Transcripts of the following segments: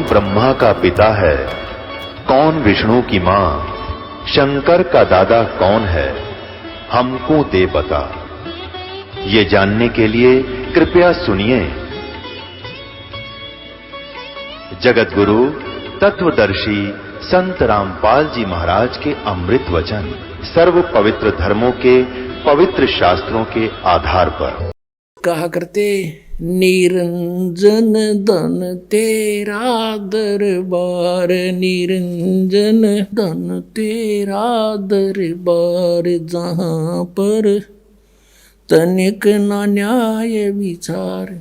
ब्रह्मा का पिता है, कौन विष्णु की मां, शंकर का दादा कौन है, हमको दे बता। ये जानने के लिए कृपया सुनिए। जगत गुरु तत्वदर्शी संत रामपाल जी महाराज के अमृत वचन सर्व पवित्र धर्मों के पवित्र शास्त्रों के आधार पर कहा करते, निरंजन धन तेरा दरबार, निरंजन धन तेरा दरबार, जहां पर तनिक ना न्याय विचार,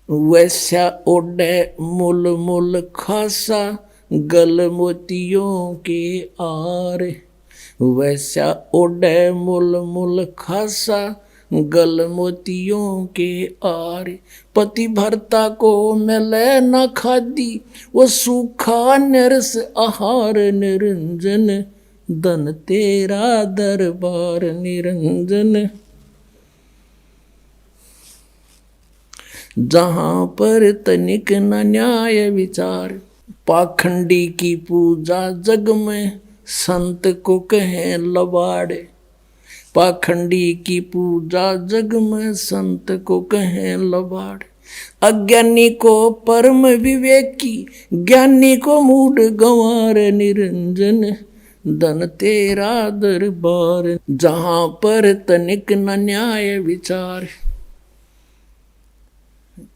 वैसा ओढ़े मुल मुल खासा गल मोतियों के आर, वैसा ओढ़े मुल मुल खासा गल मोतियों के आर, पति भरता को मिले न खादी वो सूखा नरस आहार, निरंजन धन तेरा दरबार, निरंजन जहां पर तनिक न न्याय विचार, पाखंडी की पूजा जग में संत को कहें लबाड़े, पाखंडी की पूजा जग में संत को कहें लबाड़े, अज्ञानी को परम विवेकी, ज्ञानी को मूढ़ गंवार, निरंजन धन तेरा दरबार, जहां पर तनिक न न्याय विचार।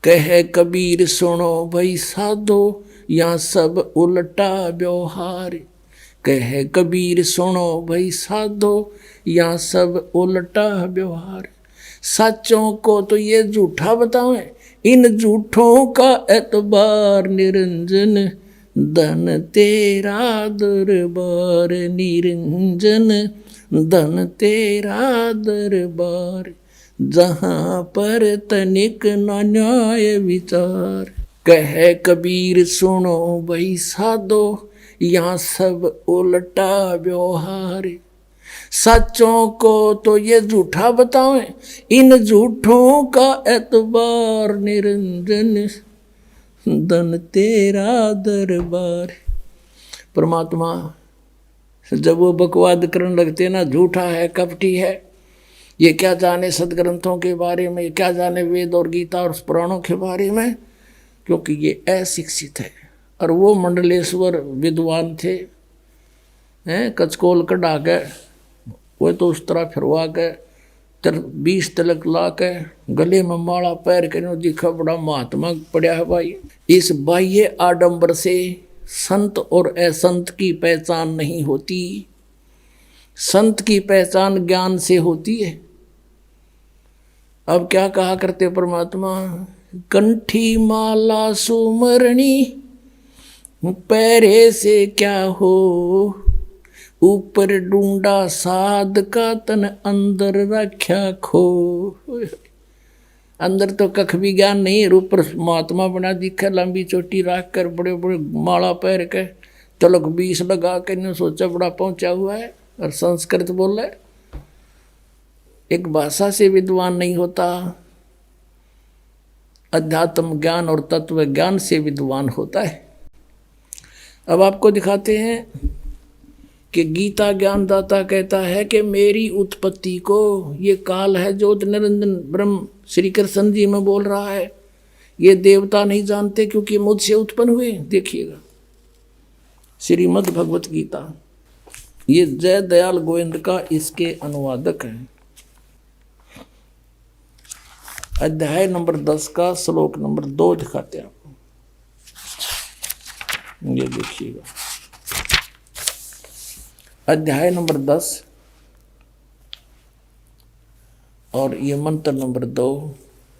कहे कबीर सुनो भाई साधो, यहाँ सब उल्टा व्यवहार, कहे कबीर सुनो भाई साधो, यहाँ सब उल्टा व्यवहार, सच्चों को तो ये झूठा बतावें, इन झूठों का एतबार, निरंजन धन तेरा दरबार, निरंजन धन तेरा दरबार, जहां पर तनिक न न्याय विचार। कहे कबीर सुनो भाई साधो, यहाँ सब उल्टा व्यवहार, सच्चों को तो ये झूठा बतावें, इन झूठों का एतबार, निरंजन धन तेरा दरबार। परमात्मा जब वो बकवाद करने लगते ना, झूठा है, कपटी है, ये क्या जाने सदग्रंथों के बारे में, क्या जाने वेद और गीता और पुराणों के बारे में, क्योंकि ये अशिक्षित है। और वो मंडलेश्वर विद्वान थे, हैं, कचकोल कढ़ा के वो तो उस तरह फिरवा के 20 तिलक ला के गले में माला पैर के दिखा बड़ा महात्मा पड़ा है भाई। इस बाह्य आडंबर से संत और असंत की पहचान नहीं होती, संत की पहचान ज्ञान से होती है। अब क्या कहा करते परमात्मा, कंठी माला सुमरणी पैरे से क्या हो, ऊपर ढूंढा साध का तन अंदर रख्या खो। अंदर तो कख भी ज्ञान नहीं, ऊपर महात्मा बना दिखा, लंबी चोटी रख कर बड़े बड़े माला पैर के तिलक 20 लगा कर ने सोचा बड़ा पहुंचा हुआ है, और संस्कृत बोल रहा है। एक भाषा से विद्वान नहीं होता, अध्यात्म ज्ञान और तत्व ज्ञान से विद्वान होता है। अब आपको दिखाते हैं कि गीता ज्ञानदाता कहता है कि मेरी उत्पत्ति को, ये काल है जो निरंजन ब्रह्म श्री कृष्ण जी में बोल रहा है, ये देवता नहीं जानते क्योंकि मुझसे उत्पन्न हुए। देखिएगा श्रीमद् भगवत गीता, ये जय दयाल गोविंद का इसके अनुवादक हैं। अध्याय नंबर 10 का श्लोक नंबर 2 दिखाते हैं आपको, ये देखिएगा। अध्याय नंबर 10 और ये मंत्र नंबर 2,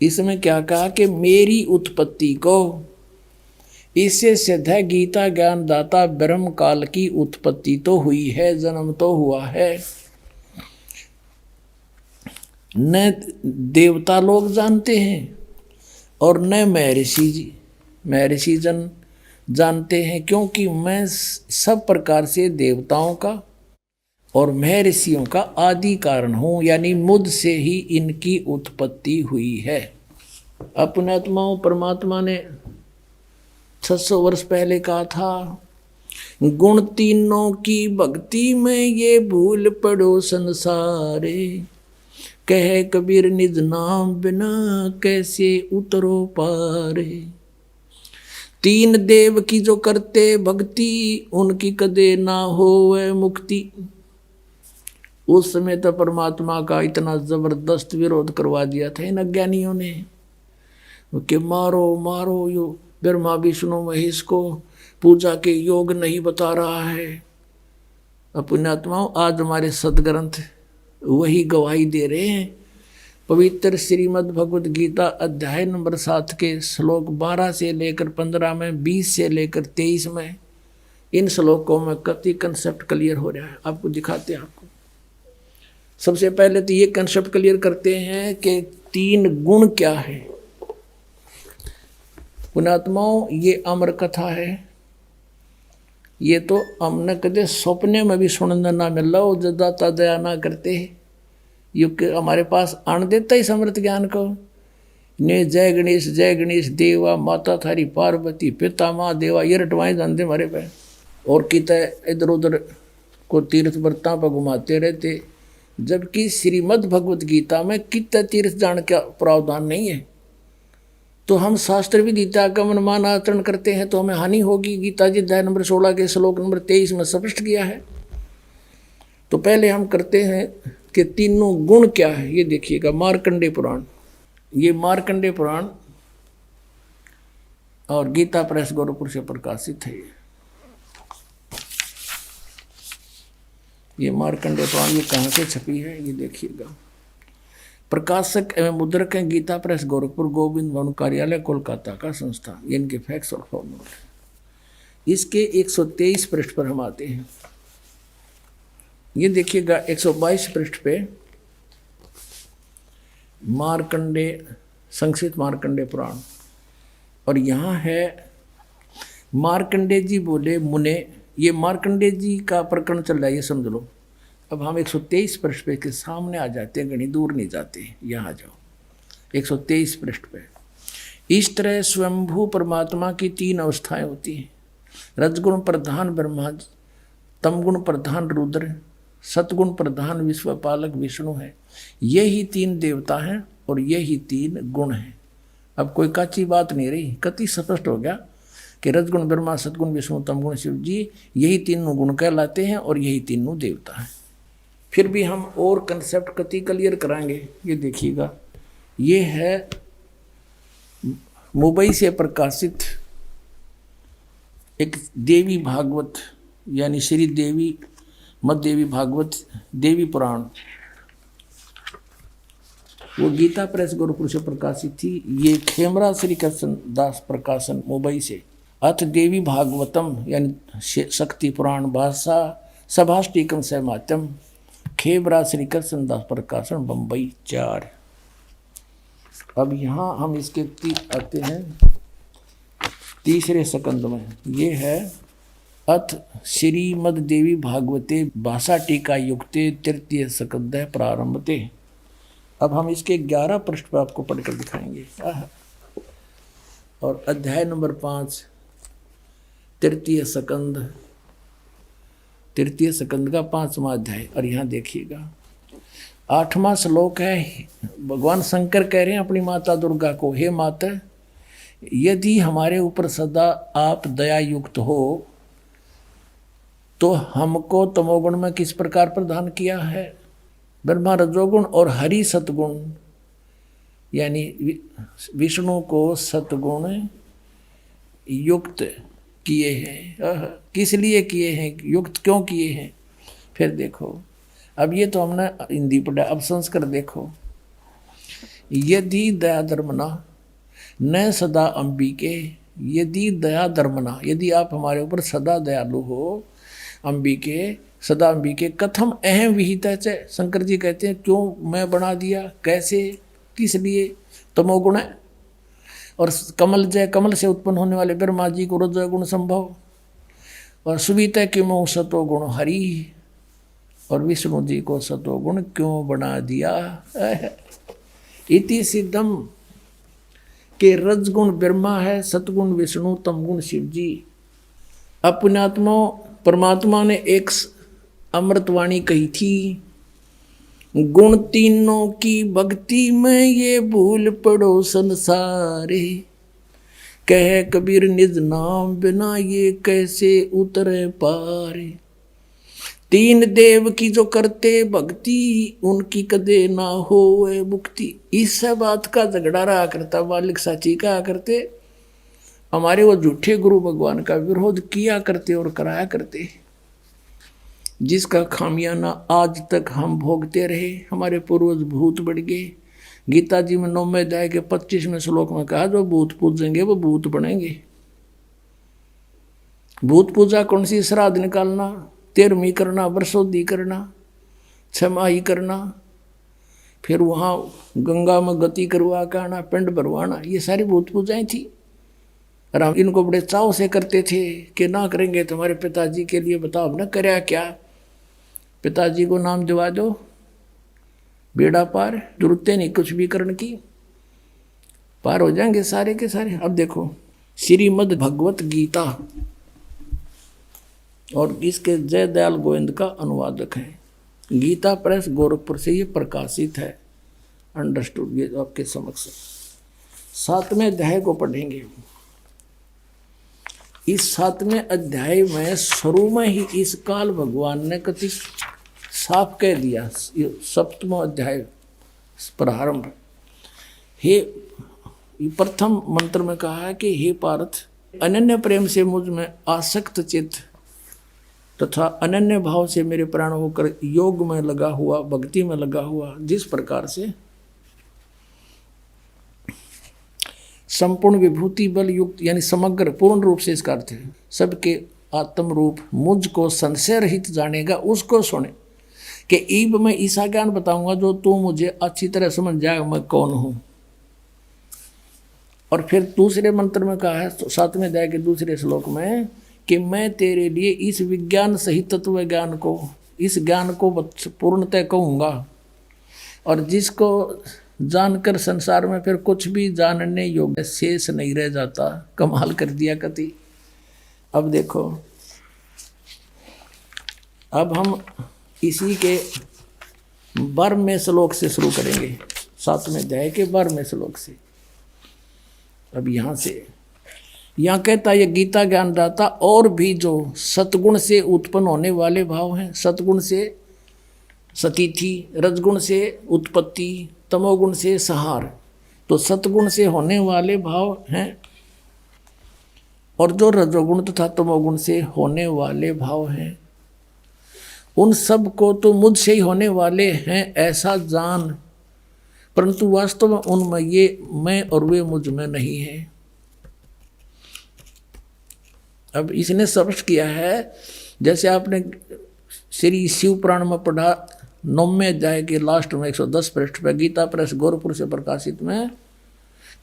इसमें क्या कहा कि मेरी उत्पत्ति को, इससे सिद्ध है गीता ज्ञान दाता ब्रह्म काल की उत्पत्ति तो हुई है, जन्म तो हुआ है। न देवता लोग जानते हैं और न महर्षि जन जानते हैं, क्योंकि मैं सब प्रकार से देवताओं का और महर्षियों का आदि कारण हूँ, यानी मुझसे ही इनकी उत्पत्ति हुई है। अपने आत्माओं परमात्मा ने 600 वर्ष पहले कहा था। गुण तीनों की भक्ति में ये भूल पड़ो संसारे, कहे कबीर निज नाम बिना कैसे उतरो पारे। तीन देव की जो करते भक्ति, उनकी कदे ना होवे मुक्ति। उस समय तो परमात्मा का इतना जबरदस्त विरोध करवा दिया था इन अज्ञानियों ने कि मारो मारो, यो ब्रह्मा विष्णु महेश को पूजा के योग नहीं बता रहा है। अपने आत्माओं, आज हमारे सदग्रंथ वही गवाही दे रहे हैं। पवित्र श्रीमद् भगवद गीता अध्याय नंबर 7 के श्लोक 12 से लेकर 15 में, 20 से लेकर 23 में, इन श्लोकों में कति कंसेप्ट क्लियर हो रहा है। आपको दिखाते हैं। आपको सबसे पहले तो ये कंसेप्ट क्लियर करते हैं कि तीन गुण क्या है। पुणात्माओं, ये अमर कथा है। ये तो हमने कदे सपने में भी सुनने ना मिला, वो जो दाता दया ना करते युग हमारे पास आन देता ही समृत ज्ञान को। ने जय गणेश देवा, माता थारी पार्वती, पिता माँ देवा, ये रटवाएं जानते हमारे पे। और किता इधर उधर को तीर्थ व्रता पर घुमाते रहते, जबकि श्रीमद् भगवद गीता में कितना तीर्थ जान का प्रावधान नहीं है। तो हम शास्त्र भी गीता का मनमान आचरण करते हैं तो हमें हानि होगी। गीता जी अध्याय नंबर 16 के श्लोक नंबर 23 में स्पष्ट किया है। तो पहले हम करते हैं कि तीनों गुण क्या है। ये देखिएगा, मार्कंडेय पुराण, ये मार्कंडेय पुराण और गीता प्रेस गोरखपुर से प्रकाशित है। ये मार्कंडेय पुराण, ये कहाँ से छपी है ये देखिएगा। प्रकाशक एवं मुद्रक हैं गीता प्रेस गोरखपुर, गोविंद भवन कार्यालय कोलकाता का संस्था। ये इनके फैक्स और फॉर्मूले। इसके 123 पृष्ठ पर हम आते हैं। ये देखिएगा 122 पृष्ठ पे मार्कंडेय, संक्षिप्त मार्कंडेय पुराण। और यहाँ है मार्कंडेय जी बोले मुने, ये मार्कंडेय जी का प्रकरण चल रहा है, ये समझ लो। अब हम 123 पृष्ठ पे के सामने आ जाते हैं, घनी दूर नहीं जाते, यहाँ आ जाओ 123 पृष्ठ पे। इस तरह स्वयंभू परमात्मा की 3 अवस्थाएं होती हैं। रजगुण प्रधान ब्रह्मा, तमगुण प्रधान रुद्र, सतगुण प्रधान विश्वपालक विष्णु है। यही 3 देवता हैं और यही 3 गुण हैं। अब कोई काची बात नहीं रही, कति स्पष्ट हो गया कि रजगुण ब्रह्मा, सतगुण विष्णु, तमगुण शिव जी, यही 3 गुण कहलाते हैं और यही 3 देवता हैं। फिर भी हम और कंसेप्ट कति क्लियर कराएंगे। ये देखिएगा, ये है मुंबई से प्रकाशित एक देवी भागवत, यानी श्री देवी मद देवी भागवत देवी पुराण। वो गीता प्रेस गोरखपुर से प्रकाशित थी। ये खेमरा श्री कृष्ण दास प्रकाशन मुंबई से। अथ देवी भागवतम यानी शक्ति पुराण भाषा सभाष्टिकम सहमात्यम, खेमरा श्री कृष्ण दास प्रकाशन बम्बई 4। अब यहाँ हम इसके आते हैं तीसरे स्कंद में। ये है अथ श्रीमद देवी भागवते भाषा टीका युक्ते तृतीय स्कंद प्रारंभते। अब हम इसके 11 पृष्ठ पर आपको पढ़कर दिखाएंगे। और अध्याय नंबर 5 तृतीय स्कंद का 5वां अध्याय। और यहाँ देखिएगा 8वां श्लोक है। भगवान शंकर कह रहे हैं अपनी माता दुर्गा को, हे माता, यदि हमारे ऊपर सदा आप दया युक्त हो तो हमको तमोगुण में किस प्रकार प्रदान किया है? ब्रह्मा रजोगुण और हरि सतगुण, यानी विष्णु को सतगुण युक्त किए हैं। किस लिए किए हैं, युक्त क्यों किए हैं? फिर देखो, अब ये तो हमने हिंदी पढ़ा, अब संस्कृत देखो। यदि दया धर्मना न सदा अंबिके, यदि दया धर्मना, यदि आप हमारे ऊपर सदा दयालु हो, अंबिके सदा अंबिके कथम अहम विहित है। शंकर जी कहते हैं क्यों मैं बना दिया, कैसे, किस लिए? तमोगुण है। और कमल जय, कमल से उत्पन्न होने वाले ब्रह्मा जी को रजो गुण संभव, और सुविता किमो सतो गुण हरि, और विष्णु जी को सतो गुण क्यों बना दिया? इति सिद्धम, कि रजगुण ब्रह्मा है, सतगुण विष्णु, तमगुण शिव जी। अपने आत्मा परमात्मा ने एक अमृतवाणी कही थी, गुण तीनों की भक्ति में ये भूल पड़ो संसारे, कह कबीर निज नाम बिना ये कैसे उतरे पारे। तीन देव की जो करते भक्ति, उनकी कदे ना होए मुक्ति। इस बात का झगड़ा रहा करता मालिक साची कहा करते, हमारे वो झूठे गुरु भगवान का विरोध किया करते और कराया करते, जिसका खामियाना आज तक हम भोगते रहे। हमारे पूर्वज भूत बढ़ गए। गीता जी में 9वें अध्याय के 25वें श्लोक में कहा, जो भूत पूजेंगे वो भूत बनेंगे। भूत पूजा कौन सी? श्राद्ध निकालना, 13वीं करना, वर्षोद्धि करना, 6माही करना, फिर वहाँ गंगा में गति करवा के आना, पिंड भरवाना, ये सारी भूत पूजाएं थी। और हम इनको बड़े चाव से करते थे कि ना करेंगे तुम्हारे पिताजी के लिए, बताओ हमने करया क्या? पिताजी को नाम दिवा दो, बेड़ा पार, जरूरत नहीं कुछ भी करने की, पार हो जाएंगे सारे के सारे। अब देखो श्रीमद् भगवत गीता, और इसके जय दयाल गोविंद का अनुवादक है। गीता प्रेस गोरखपुर से ये प्रकाशित है। अंडरस्टूड? ये आपके समक्ष 7वें अध्याय को पढ़ेंगे। इस 7वें अध्याय में शुरू में ही इस काल भगवान ने कति साफ कह दिया। 7वां अध्याय प्रारंभ, हे प्रथम मंत्र में कहा है कि हे पार्थ, अनन्य प्रेम से मुझ में आसक्त चित्त तथा अनन्य भाव से मेरे प्राण होकर योग में लगा हुआ, भक्ति में लगा हुआ, जिस प्रकार से संपूर्ण विभूति बल युक्त, यानी समग्र पूर्ण रूप से इसका अर्थ है सबके आत्म रूप मुझको संशय रहित जानेगा, उसको सुने। कि ईब मैं ऐसा ज्ञान बताऊंगा जो तू मुझे अच्छी तरह समझ जाए मैं कौन हूं। और फिर दूसरे मंत्र में कहा है 7वें अध्याय के दूसरे श्लोक में कि मैं तेरे लिए इस विज्ञान सहित तत्व ज्ञान को, इस ज्ञान को पूर्णतः कहूँगा, और जिसको जानकर संसार में फिर कुछ भी जानने योग्य शेष नहीं रह जाता। कमाल कर दिया कति। अब देखो, अब हम इसी के 12वें श्लोक से शुरू करेंगे, 7वें अध्याय के 12वें श्लोक से। अब यहाँ से यहाँ कहता है, ये गीता ज्ञानदाता और भी जो सतगुण से उत्पन्न होने वाले भाव हैं, सतगुण से सतीथि, रजगुण से उत्पत्ति, तमोगुण से सहार, तो सतगुण से होने वाले भाव हैं, और जो रजोगुण तथा तमोगुण से होने वाले भाव हैं, उन सब को तो मुझसे ही होने वाले हैं ऐसा जान, परंतु वास्तव में उनमें ये मैं और वे मुझ में नहीं है। अब इसने स्पष्ट किया है, जैसे आपने श्री शिव पुराण में पढ़ा 9वें अध्याय के लास्ट में 110 पृष्ठ पर, गीता प्रेस गोरखपुर से प्रकाशित में,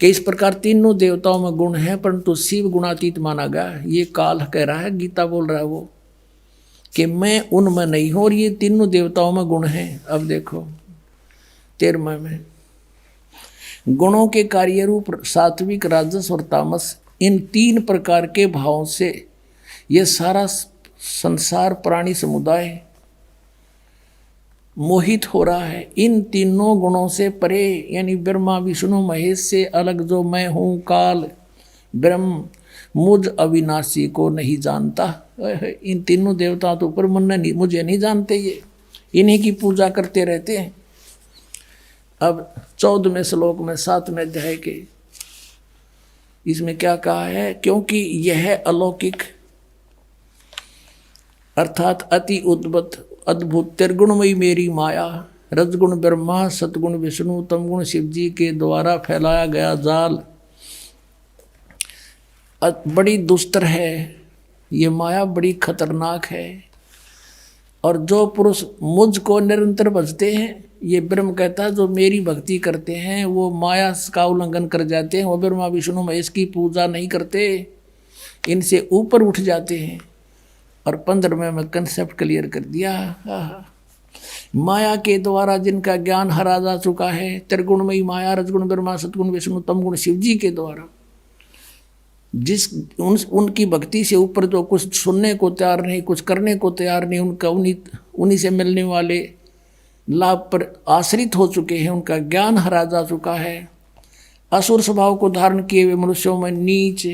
कि इस प्रकार तीनों देवताओं में गुण है परंतु शिव गुणातीत माना गया। ये काल कह रहा है, गीता बोल रहा है वो, कि मैं उनमें नहीं हूँ और ये तीनों देवताओं में गुण हैं। अब देखो 13वें में, गुणों के कार्य रूप सात्विक, राजस और तामस, इन 3 प्रकार के भावों से ये सारा संसार प्राणी समुदाय मोहित हो रहा है। इन तीनों गुणों से परे, यानी ब्रह्मा विष्णु महेश से अलग जो मैं हूँ काल ब्रह्म, मुझ अविनाशी को नहीं जानता। इन तीनों देवताओं तो ऊपर मुझे नहीं जानते, ये इन्हीं की पूजा करते रहते हैं। अब 14वें श्लोक में 7वें अध्याय के, इसमें क्या कहा है, क्योंकि यह अलौकिक अर्थात अति उद्भुत अद्भुत त्रिगुणमयी मेरी माया, रजगुण ब्रह्मा, सतगुण विष्णु, तमगुण शिव जी के द्वारा फैलाया गया जाल बड़ी दुस्तर है। ये माया बड़ी खतरनाक है, और जो पुरुष मुझको निरंतर भजते हैं, ये ब्रह्म कहता है, जो मेरी भक्ति करते हैं वो माया का उल्लंघन कर जाते हैं, वो ब्रह्मा विष्णु महेश की पूजा नहीं करते, इनसे ऊपर उठ जाते हैं। और 15वें में कंसेप्ट क्लियर कर दिया, माया के द्वारा जिनका ज्ञान हरा जा चुका है, त्रिगुणमयी माया, रजगुण ब्रह्मा, सतगुण विष्णु, तमगुण शिव जी के द्वारा, उनकी भक्ति से ऊपर जो कुछ सुनने को तैयार नहीं, कुछ करने को तैयार नहीं, उनका उन्हीं से मिलने वाले लाभ पर आश्रित हो चुके हैं, उनका ज्ञान हरा जा चुका है। असुर स्वभाव को धारण किए हुए मनुष्यों में नीच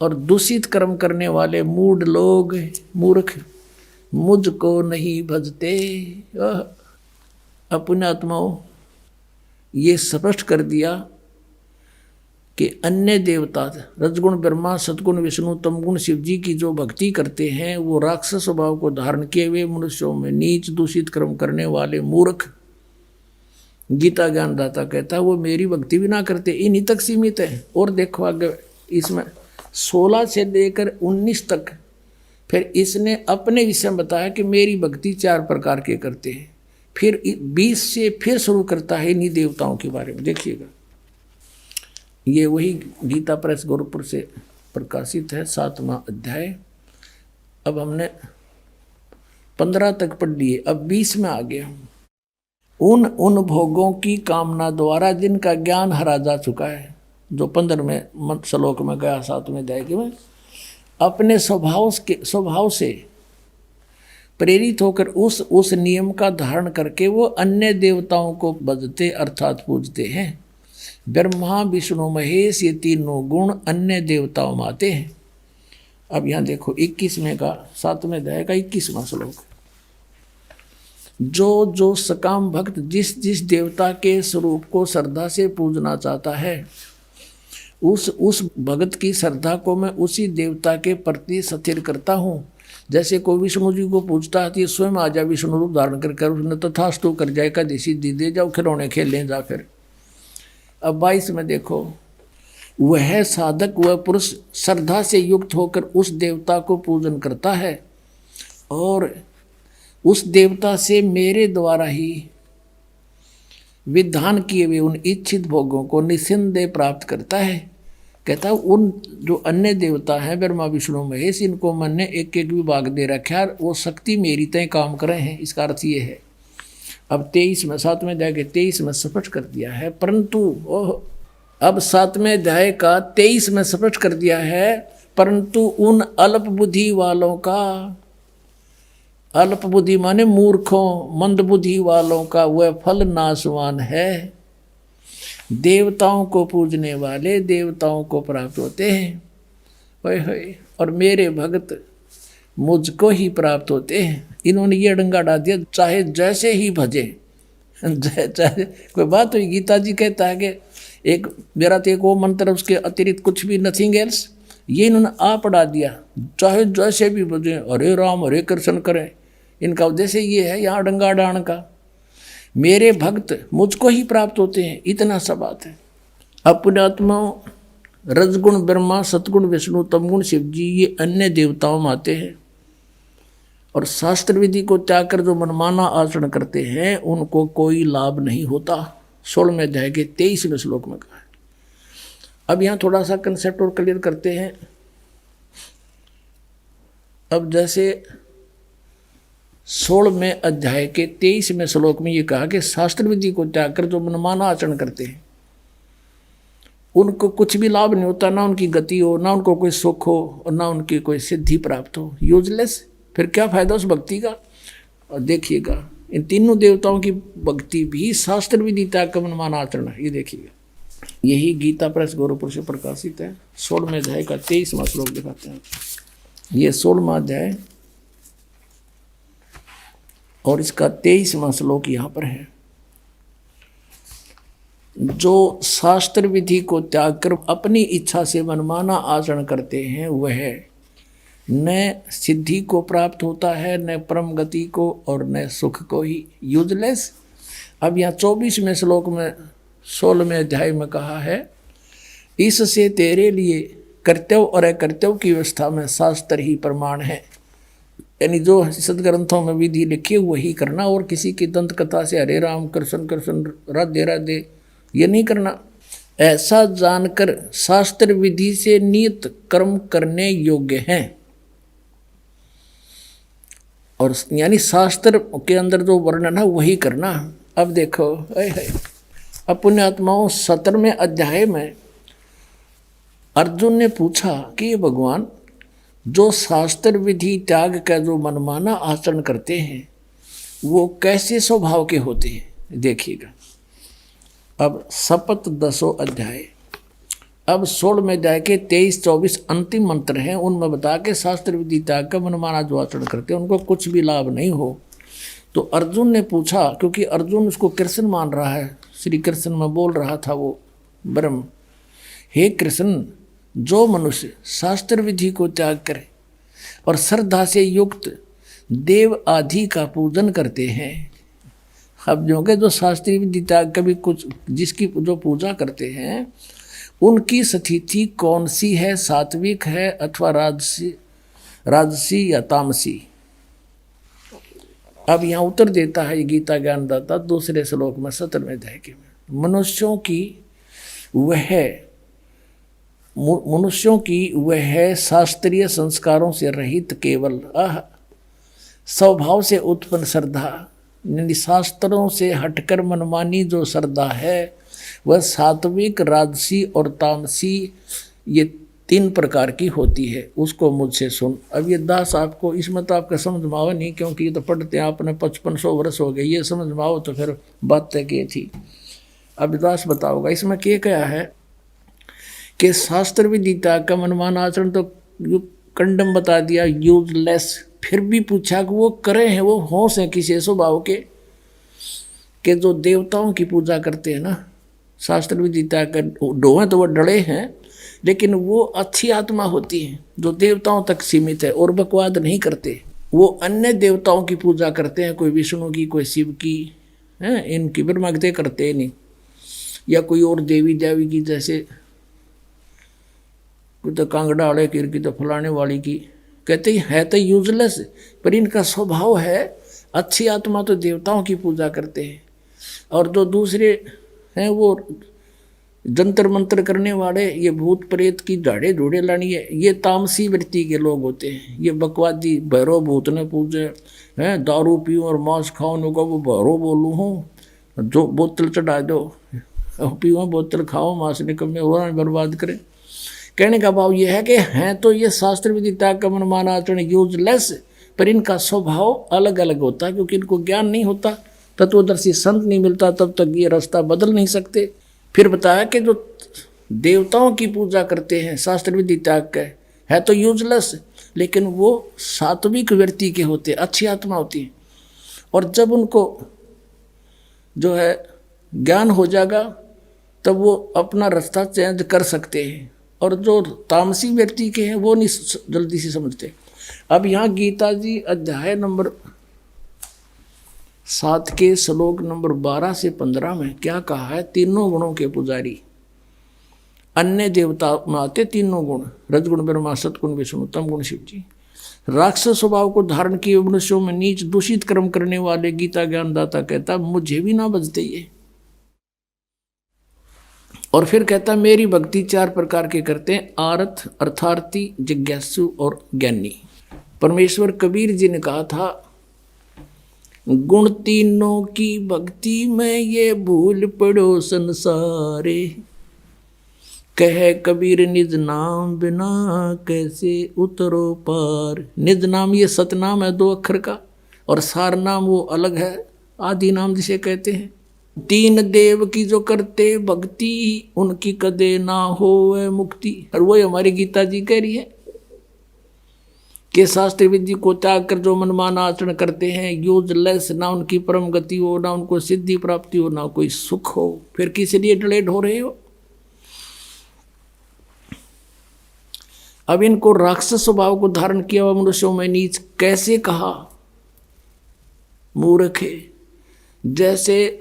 और दूषित कर्म करने वाले मूढ़ लोग, मूर्ख, मुझको नहीं भजते। अपने आत्माओं, ये स्पष्ट कर दिया कि अन्य देवता रजगुण ब्रह्मा, सतगुण विष्णु, तमगुण शिव जी की जो भक्ति करते हैं वो राक्षस स्वभाव को धारण किए हुए मनुष्यों में नीच, दूषित कर्म करने वाले मूर्ख। गीता ज्ञानदाता कहता है वो मेरी भक्ति भी ना करते, इन्हीं तक सीमित है। और देखो आगे इसमें 16 से लेकर 19 तक फिर इसने अपने विषय में बताया कि मेरी भक्ति 4 प्रकार के करते हैं। फिर 20 से फिर शुरू करता है इन्हीं देवताओं के बारे में। देखिएगा, ये वही गीता प्रेस गोरखपुर से प्रकाशित है, 7वां अध्याय। अब हमने 15 तक पढ़ लिए, अब 20 में आ गया। उन भोगों की कामना द्वारा जिनका ज्ञान हरा जा चुका है, जो 15वें श्लोक में गया 7वें अध्याय में, अपने स्वभाव से प्रेरित होकर उस नियम का धारण करके वो अन्य देवताओं को भजते अर्थात पूजते हैं। ब्रह्मा, विष्णु, महेश, ये तीनों गुण अन्य देवताओं में आते हैं। अब यहाँ देखो 21वें का 7वें अध्याय का 21वां श्लोक। जो सकाम भक्त जिस देवता के स्वरूप को श्रद्धा से पूजना चाहता है, उस भगत की श्रद्धा को मैं उसी देवता के प्रति स्थिर करता हूँ। जैसे कोई विष्णु जी को पूजता है तो स्वयं आ जाए विष्णु रूप धारण कर उसने तथास्तु कर जाए, का देसी दे जाओ, खिलौने खेल लें जा। फिर अब 22 में देखो, वह साधक, वह पुरुष श्रद्धा से युक्त होकर उस देवता को पूजन करता है और उस देवता से मेरे द्वारा ही विधान किए हुए उन इच्छित भोगों को निस्संदेह प्राप्त करता है। कहता है उन जो अन्य देवता हैं, ब्रह्मा, विष्णु, महेश, इनको मैंने एक एक विभाग दे रखा है, वो शक्ति मेरी तय काम कर रहे हैं। इसका अर्थ ये है। अब 23 में 7वें अध्याय के 23 में स्पष्ट कर दिया है, परंतु अब 7वें अध्याय का 23 में स्पष्ट कर दिया है, परंतु उन अल्प बुद्धि वालों का, अल्प बुद्धि माने मूर्खों, मंद बुद्धि वालों का वह फल नाशवान है। देवताओं को पूजने वाले देवताओं को प्राप्त होते हैं, और मेरे भगत मुझको ही प्राप्त होते हैं। इन्होंने ये डंगा डाल दिया, चाहे जैसे ही भजे, चाहे कोई बात हुई। गीता जी कहता है कि एक मेरा तो एक वो मंत्र, उसके अतिरिक्त कुछ भी, नथिंग एल्स। ये इन्होंने आ पढ़ा दिया, चाहे जैसे भी भजे, हरे राम हरे कृष्ण करें। इनका उद्देश्य ये है यहाँ डंगा डाण का। मेरे भक्त मुझको ही प्राप्त होते हैं, इतना सा बात है। अपने आत्मा रजगुण ब्रह्मा, सतगुण विष्णु, तमगुण शिव जी, ये अन्य देवताओं में आते हैं और शास्त्र विधि को त्याग कर जो मनमाना आचरण करते हैं उनको कोई लाभ नहीं होता। 16वें अध्याय के 23वें श्लोक में कहा है। अब यहाँ थोड़ा सा कंसेप्ट और क्लियर करते हैं। अब जैसे 16वें अध्याय के 23वें श्लोक में ये कहा कि शास्त्र विधि को त्याग कर जो मनमाना आचरण करते हैं उनको कुछ भी लाभ नहीं होता, ना उनकी गति हो, ना उनको कोई सुख हो, और ना उनकी कोई सिद्धि प्राप्त हो। यूजलेस। फिर क्या फायदा उस भक्ति का। और देखिएगा इन तीनों देवताओं की भक्ति भी शास्त्र विधि त्याग का मनमाना आचरण है। ये देखिएगा, यही गीता प्रेस गोरखपुर से प्रकाशित है। 16वें अध्याय का 23वां श्लोक दिखाते हैं। ये 16वां अध्याय और इसका 23वां श्लोक यहाँ पर है। जो शास्त्र विधि को त्याग कर अपनी इच्छा से मनमाना आचरण करते हैं वह न सिद्धि को प्राप्त होता है, न परम गति को, और न सुख को ही। यूजलेस। अब यहाँ 24वें श्लोक में 16वें अध्याय में कहा है, इससे तेरे लिए कर्तव्य और अकर्तव्य की व्यवस्था में शास्त्र ही प्रमाण है। यानी जो सदग्रंथों में विधि लिखी वही करना, और किसी की दंत कथा से हरे राम कृष्ण कृष्ण राधे राधे ये नहीं करना। ऐसा जानकर शास्त्र विधि से नियत कर्म करने योग्य हैं। और यानी शास्त्र के अंदर जो वर्णन है वही करना। अब देखो अब पुण्यात्माओं 17वें अध्याय में अर्जुन ने पूछा कि ये भगवान जो शास्त्र विधि त्याग का जो मनमाना आचरण करते हैं वो कैसे स्वभाव के होते हैं, देखिएगा। अब शपथ 10 अध्याय, अब 16वें अध्याय के 23-24 अंतिम मंत्र हैं, उनमें बता के शास्त्र विधि त्याग का मनमाना जो आचरण करते हैं उनको कुछ भी लाभ नहीं हो। तो अर्जुन ने पूछा, क्योंकि अर्जुन उसको कृष्ण मान रहा है, श्री कृष्ण में बोल रहा था वो ब्रह्म, हे कृष्ण, जो मनुष्य शास्त्र विधि को त्याग करे और श्रद्धा से युक्त देव आदि का पूजन करते हैं। अब जो के जो शास्त्रीय विधि त्याग कभी कुछ जिसकी जो पूजा करते हैं उनकी स्थिति कौन सी है, सात्विक है अथवा राजसी या तामसी। अब यहाँ उत्तर देता है गीता ज्ञानदाता दूसरे श्लोक में 17वें अध्याय के में, मनुष्यों की वह शास्त्रीय संस्कारों से रहित केवल स्वभाव से उत्पन्न श्रद्धा, शास्त्रों से हटकर मनमानी जो श्रद्धा है वह सात्विक, राजसी और तामसी, ये 3 प्रकार की होती है। उसको मुझसे सुन। अब ये दास आपको इसमें तो आपका समझ में आवा नहीं, क्योंकि ये तो पढ़ते हैं आपने 5500 वर्ष हो गए, ये समझ में आओ तो फिर बात तय की थी। अब दास बताओगा इसमें क्या क्या है कि शास्त्र विधि त्याग का मनमाना आचरण तो कंडम बता दिया, यूजलेस। फिर भी पूछा कि वो करे हैं, वो होश है किसी स्वभाव के जो देवताओं की पूजा करते हैं ना, शास्त्र विधि त्याग कर डोहे तो वो डरे हैं, लेकिन वो अच्छी आत्मा होती है जो देवताओं तक सीमित है और बकवाद नहीं करते। वो अन्य देवताओं की पूजा करते हैं, कोई विष्णु की, कोई शिव की, हैं, इनकी ब्रह्मगते करते नहीं, या कोई और देवी देवी की, जैसे कोई तो कांगड़ा वाले की तो फलाने वाली की, कहते ही है तो यूजलेस, पर इनका स्वभाव है अच्छी आत्मा तो देवताओं की पूजा करते हैं। और जो दूसरे हैं वो जंतर मंत्र करने वाले, ये भूत प्रेत की दाढ़े ढूढ़े लानी है, ये तामसी वृत्ति के लोग होते हैं। ये बकवादी भैरव भूत ने पूजे हैं, दारू पीऊँ और मांस खाऊँ को वो भैरव बोलूँ हूँ, जो बोतल चढ़ा दो, पीऊँ बोतल खाओ, मांस निकम्मे और बर्बाद करें। कहने का भाव ये है कि हैं तो ये शास्त्र विधि त्याग का मनमाना आचरण यूजलेस, पर इनका स्वभाव अलग अलग होता है, क्योंकि इनको ज्ञान नहीं होता, तत्वदर्शी संत नहीं मिलता, तब तक ये रास्ता बदल नहीं सकते। फिर बताया कि जो देवताओं की पूजा करते हैं शास्त्र विधि त्याग के, है तो यूजलेस, लेकिन वो सात्विक व्यक्ति के होते, अच्छी आत्मा होती है। और जब उनको जो है ज्ञान हो जाएगा तब वो अपना रास्ता चेंज कर सकते हैं, और जो तामसी व्यक्ति के हैं वो नहीं जल्दी से समझते। अब यहाँ गीता जी अध्याय नंबर 7 के श्लोक नंबर 12 से 15 में क्या कहा है, तीनों गुणों के पुजारी, अन्य देवता में आते तीनों गुण, रजगुण ब्रह्मा, सतगुण विष्णु, तम गुण शिव जी। राक्षस स्वभाव को धारण किए मनुष्यों में नीच दूषित कर्म करने वाले गीता ज्ञानदाता कहता मुझे भी ना बजते ये। और फिर कहता मेरी भक्ति 4 प्रकार के करते हैं, आरथ, अर्थार्थी, जिज्ञासु और ज्ञानी। परमेश्वर कबीर जी ने कहा था, गुण तीनों की भक्ति में ये भूल पड़ो संसारे, कहे कबीर निज नाम बिना कैसे उतरो पार। निज नाम ये सतनाम है 2 अक्षर का, और सार नाम वो अलग है, आदि नाम जिसे कहते हैं। 3 देव की जो करते भक्ति उनकी कदे ना हो मुक्ति। और वही हमारी गीता जी कह रही है कि शास्त्र विधि को त्याग कर जो मनमाना आचरण करते हैं यूजलेस, ना उनकी परम गति हो, ना उनको सिद्धि प्राप्ति हो, ना कोई सुख हो, फिर किस लिए डलेड हो रहे हो। अब इनको राक्षस स्वभाव को धारण किया हुआ मनुष्यों में नीच कैसे कहा, मूर्खे। जैसे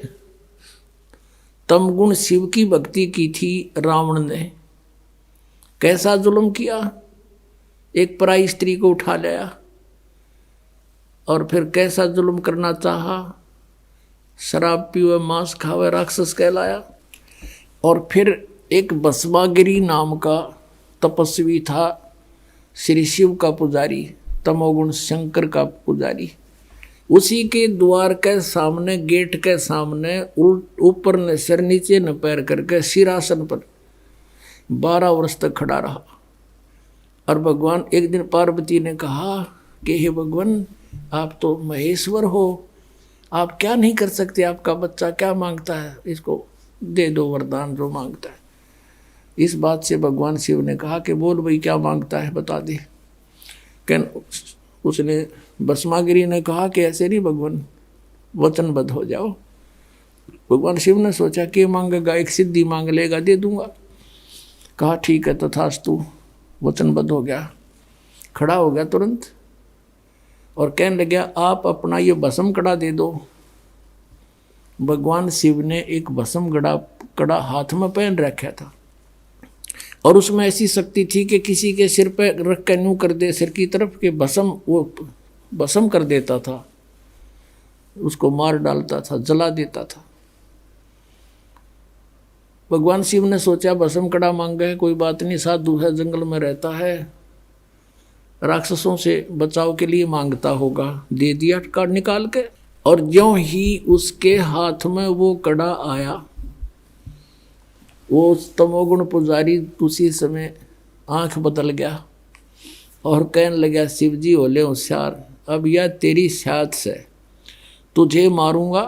तमगुण शिव की भक्ति की थी रावण ने, कैसा जुल्म किया, एक पराई स्त्री को उठा लिया और फिर कैसा जुल्म करना चाहा, शराब पीवे, मांस खावे, राक्षस कहलाया। और फिर एक भस्मागिरी नाम का तपस्वी था, श्री शिव का पुजारी, तमोगुण शंकर का पुजारी, उसी के द्वार के सामने, गेट के सामने, ऊपर ने सिर नीचे न पैर करके सिरासन पर 12 वर्ष तक खड़ा रहा। और भगवान, एक दिन पार्वती ने कहा कि हे भगवान, आप तो महेश्वर हो, आप क्या नहीं कर सकते? आपका बच्चा क्या मांगता है, इसको दे दो वरदान जो मांगता है। इस बात से भगवान शिव ने कहा कि बोल भाई क्या मांगता है, बता दे। उसने, भस्मागिरी ने कहा कि ऐसे नहीं भगवान, वचनबद्ध हो जाओ। भगवान शिव ने सोचा कि मांगेगा, एक सिद्धि मांग लेगा, दे दूंगा। कहा ठीक है तथास्तु, वचनबद्ध हो गया, खड़ा हो गया तुरंत और कहने लगा आप अपना ये भस्म कड़ा दे दो। भगवान शिव ने एक भस्म कड़ा हाथ में पहन रखा था और उसमें ऐसी शक्ति थी कि किसी के सिर पे रख के यूं कर दे सिर की तरफ के भस्म कर देता था, उसको मार डालता था, जला देता था। भगवान शिव ने सोचा भस्म कड़ा मांगा है, कोई बात नहीं, साधु है, जंगल में रहता है, राक्षसों से बचाव के लिए मांगता होगा। दे दिया कड़ा निकाल के। और ज्यों ही उसके हाथ में वो कड़ा आया, वो तमोगुण पुजारी उसी समय आंख बदल गया और कहने लगा शिव जी होले होशियार, अब यह तेरी साथ से तुझे मारूंगा,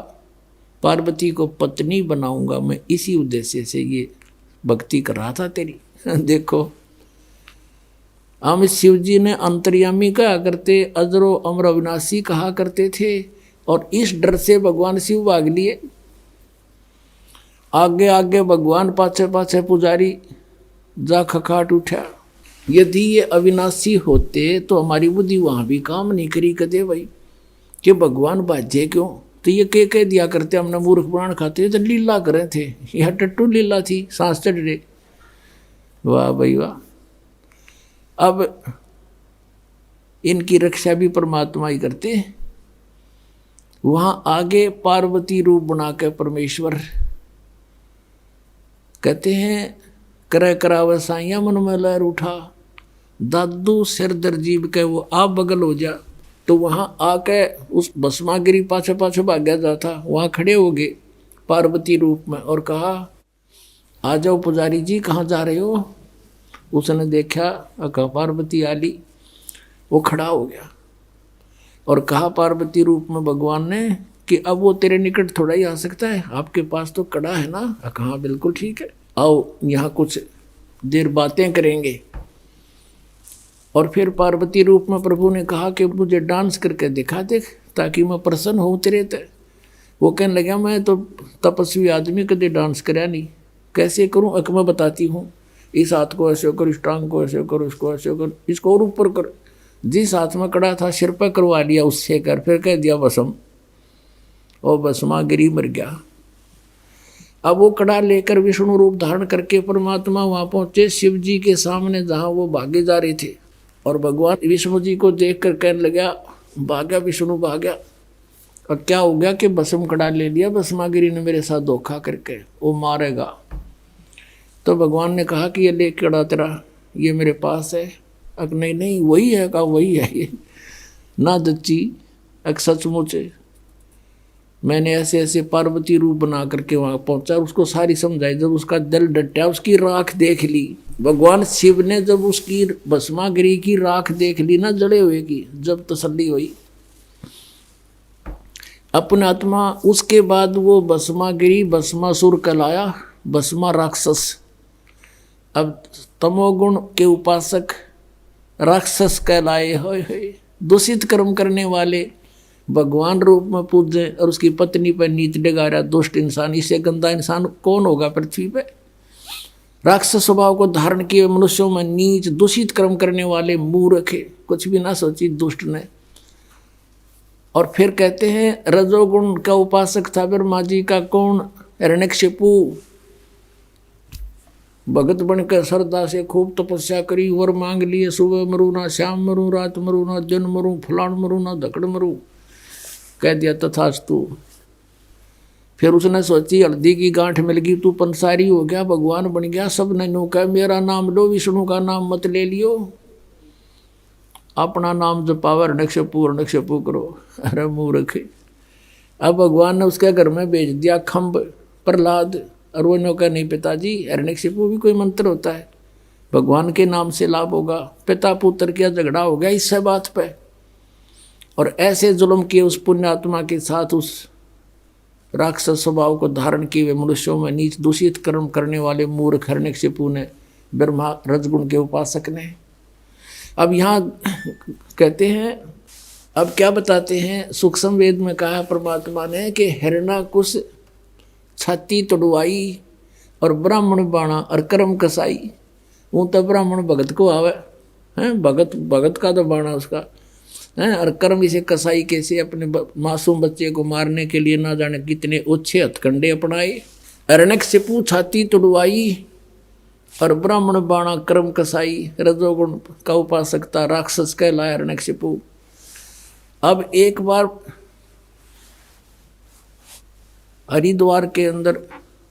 पार्वती को पत्नी बनाऊंगा मैं, इसी उद्देश्य से ये भक्ति कर रहा था तेरी। देखो हम शिव जी ने अंतर्यामी कहा करते, अजरो अमर अविनाशी कहा करते थे और इस डर से भगवान शिव भाग लिए। आगे आगे भगवान, पाछे पाछे पुजारी जा खखाट उठा। यदि ये अविनाशी होते तो हमारी बुद्धि वहां भी काम नहीं करी कदे भाई, कि भगवान बाजे क्यों? तो ये कह दिया करते हमने मूर्ख प्राण खाते, तो लीला करे थे, यह टट्टू लीला थी, सांस चढ़ रहे। वाह भाई वाह। अब इनकी रक्षा भी परमात्मा ही करते। वहां आगे पार्वती रूप बना के परमेश्वर कहते हैं, करे करावे साइया मन में लहर उठा, दादू सिर दर्जीब के वो आप बगल हो जा। तो वहां आके उस भस्मागिरी पाछे पाछे भाग्या जाता, वहां खड़े हो गए पार्वती रूप में और कहा आ जाओ पुजारी जी, कहाँ जा रहे हो? उसने देखा, कहा पार्वती आली। वो खड़ा हो गया और कहा पार्वती रूप में भगवान ने कि अब वो तेरे निकट थोड़ा ही आ सकता है, आपके पास तो कड़ा है ना? कहा बिल्कुल ठीक है, आओ यहाँ कुछ देर बातें करेंगे। और फिर पार्वती रूप में प्रभु ने कहा कि मुझे डांस करके दिखा दे ताकि मैं प्रसन्न हूँ तेरे ते। वो कहने लगा मैं तो तपस्वी आदमी, कदे डांस कराया नहीं, कैसे करूँ? अक मैं बताती हूँ, इस हाथ को ऐसे कर, इस टांग को ऐसे कर, इसको ऐसे कर, इसको और ऊपर कर। जिस हाथ में कड़ा था सिर पर करवा लिया उससे कर, फिर कह दिया भस्म, और भस्मागिरी मर गया। अब वो कड़ा लेकर विष्णु रूप धारण करके परमात्मा वहां पहुंचे शिव जी के सामने, जहां वो भागे जा रहे थे। और भगवान विष्णु जी को देखकर कहने लगा, भाग्या विष्णु भाग्या। और क्या हो गया कि भस्म कड़ा ले लिया, भस्मागिरी ने मेरे साथ धोखा करके, वो मारेगा। तो भगवान ने कहा कि ये ले कड़ा तेरा, ये मेरे पास है। अक नहीं नहीं वही है, कहा वही है ये ना दच्ची, अक सचमुच मैंने ऐसे ऐसे पार्वती रूप बना करके वहां पहुंचा, उसको सारी समझाई। जब उसका दिल डटा, उसकी राख देख ली, भगवान शिव ने जब उसकी भस्मागिरी की राख देख ली ना जड़े हुए की, जब तसल्ली हुई अपने आत्मा, उसके बाद वो भस्मागिरी भस्मासुर कहलाया, भस्मा राक्षस। अब तमोगुण के उपासक राक्षस कहलाए, होए दूषित कर्म करने वाले भगवान रूप में पूजे और उसकी पत्नी पर नीच डगा रहा दुष्ट इंसान। इससे गंदा इंसान कौन होगा पृथ्वी पे? राक्षस स्वभाव को धारण किए मनुष्यों में नीच दूषित कर्म करने वाले मूर्ख, कुछ भी ना सोची दुष्ट ने। और फिर कहते हैं रजोगुण का उपासक था ब्रह्मा जी का कौन? हिरण्यकशिपु। भगत बनकर श्रद्धा से खूब तपस्या करी, वर मांग लिए, सुबह मरू ना, शाम मरू, रात मरू ना, दिन मरू, फलान मरू ना, धकड़ मरू। कह दिया तथास्तु। फिर उसने सोची हल्दी की गांठ मिल गई, तू पंसारी हो गया, भगवान बन गया। सब ने नो कहा मेरा नाम लो, विष्णु का नाम मत ले लियो। अपना नाम जपावे हरण्यकशिपु करो। अरे मूर्ख। अब भगवान ने उसके घर में भेज दिया खम्ब प्रहलाद, और वो ने कहा नहीं पिताजी, हिरण्यकशिपु भी कोई मंत्र होता है, भगवान के नाम से लाभ होगा। पिता पुत्र का झगड़ा हो गया इससे बात पे, और ऐसे जुल्म किए उस पुण्यात्मा के साथ, उस राक्षस स्वभाव को धारण किए हुए मनुष्यों में नीच दूषित कर्म करने वाले मूर्ख हिरण्यकशिपु ने, ब्रह्मा रजगुण के उपासक ने। अब यहाँ कहते हैं, अब क्या बताते हैं, सूक्ष्म वेद में कहा परमात्मा ने कि हिरण्यकुश छाती तोड़वाई और ब्राह्मण बाणा और कर्म कसाई। वो तो ब्राह्मण भगत को आवे हैं, भगत का तो बाणा उसका है, और कर्म इसे कसाई कैसे अपने मासूम बच्चे को मारने के लिए ना जाने कितने ओछे हथकंडे अपनाए। हिरण्यकशिपु छाती तोड़वाई और ब्राह्मण बाणा कर्म कसाई, रजोगुण का उपासक था, राक्षस कहलाया हिरण्यकशिपु। अब एक बार हरिद्वार के अंदर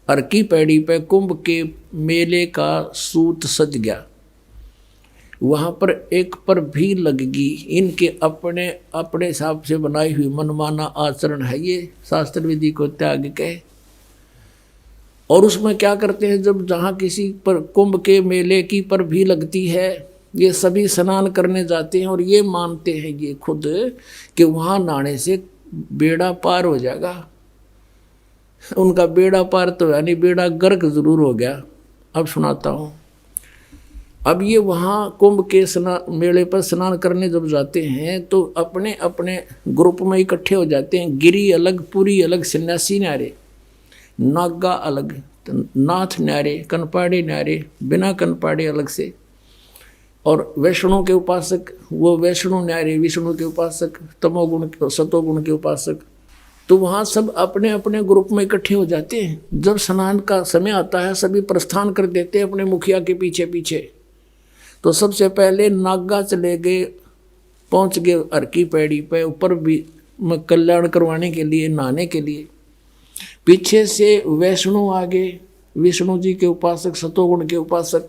अर्की पैड़ी पे कुंभ के मेले का सूत सज गया। वहाँ पर एक पर भी लगगी, इनके अपने अपने हिसाब से बनाई हुई मनमाना आचरण है, ये शास्त्र विधि को त्याग के। और उसमें क्या करते हैं, जब जहाँ किसी पर कुंभ के मेले की पर भी लगती है, ये सभी स्नान करने जाते हैं और ये मानते हैं ये खुद कि वहाँ नहाने से बेड़ा पार हो जाएगा। उनका बेड़ा पार तो यानी बेड़ा गर्क जरूर हो गया। अब सुनाता हूँ। अब ये वहाँ कुंभ के मेले पर स्नान करने जब जाते हैं तो अपने अपने ग्रुप में इकट्ठे हो जाते हैं। गिरी अलग, पुरी अलग, सन्यासी न्यारे, नागा अलग, नाथ न्यारे, कनपाड़े न्यारे, बिना कनपाड़े अलग से, और वैष्णो के उपासक वो वैष्णो न्यारे, विष्णु के उपासक, तमोगुण सतोगुण के उपासक। तो वहाँ सब अपने अपने ग्रुप में इकट्ठे हो जाते हैं। जब स्नान का समय आता है सभी प्रस्थान कर देते हैं अपने मुखिया के पीछे पीछे। तो सबसे पहले नागा चले गए, पहुँच गए अर्की पैड़ी पे ऊपर भी कल्याण करवाने के लिए, नहाने के लिए। पीछे से वैष्णु आगे, विष्णु जी के उपासक, सतोगुण के उपासक,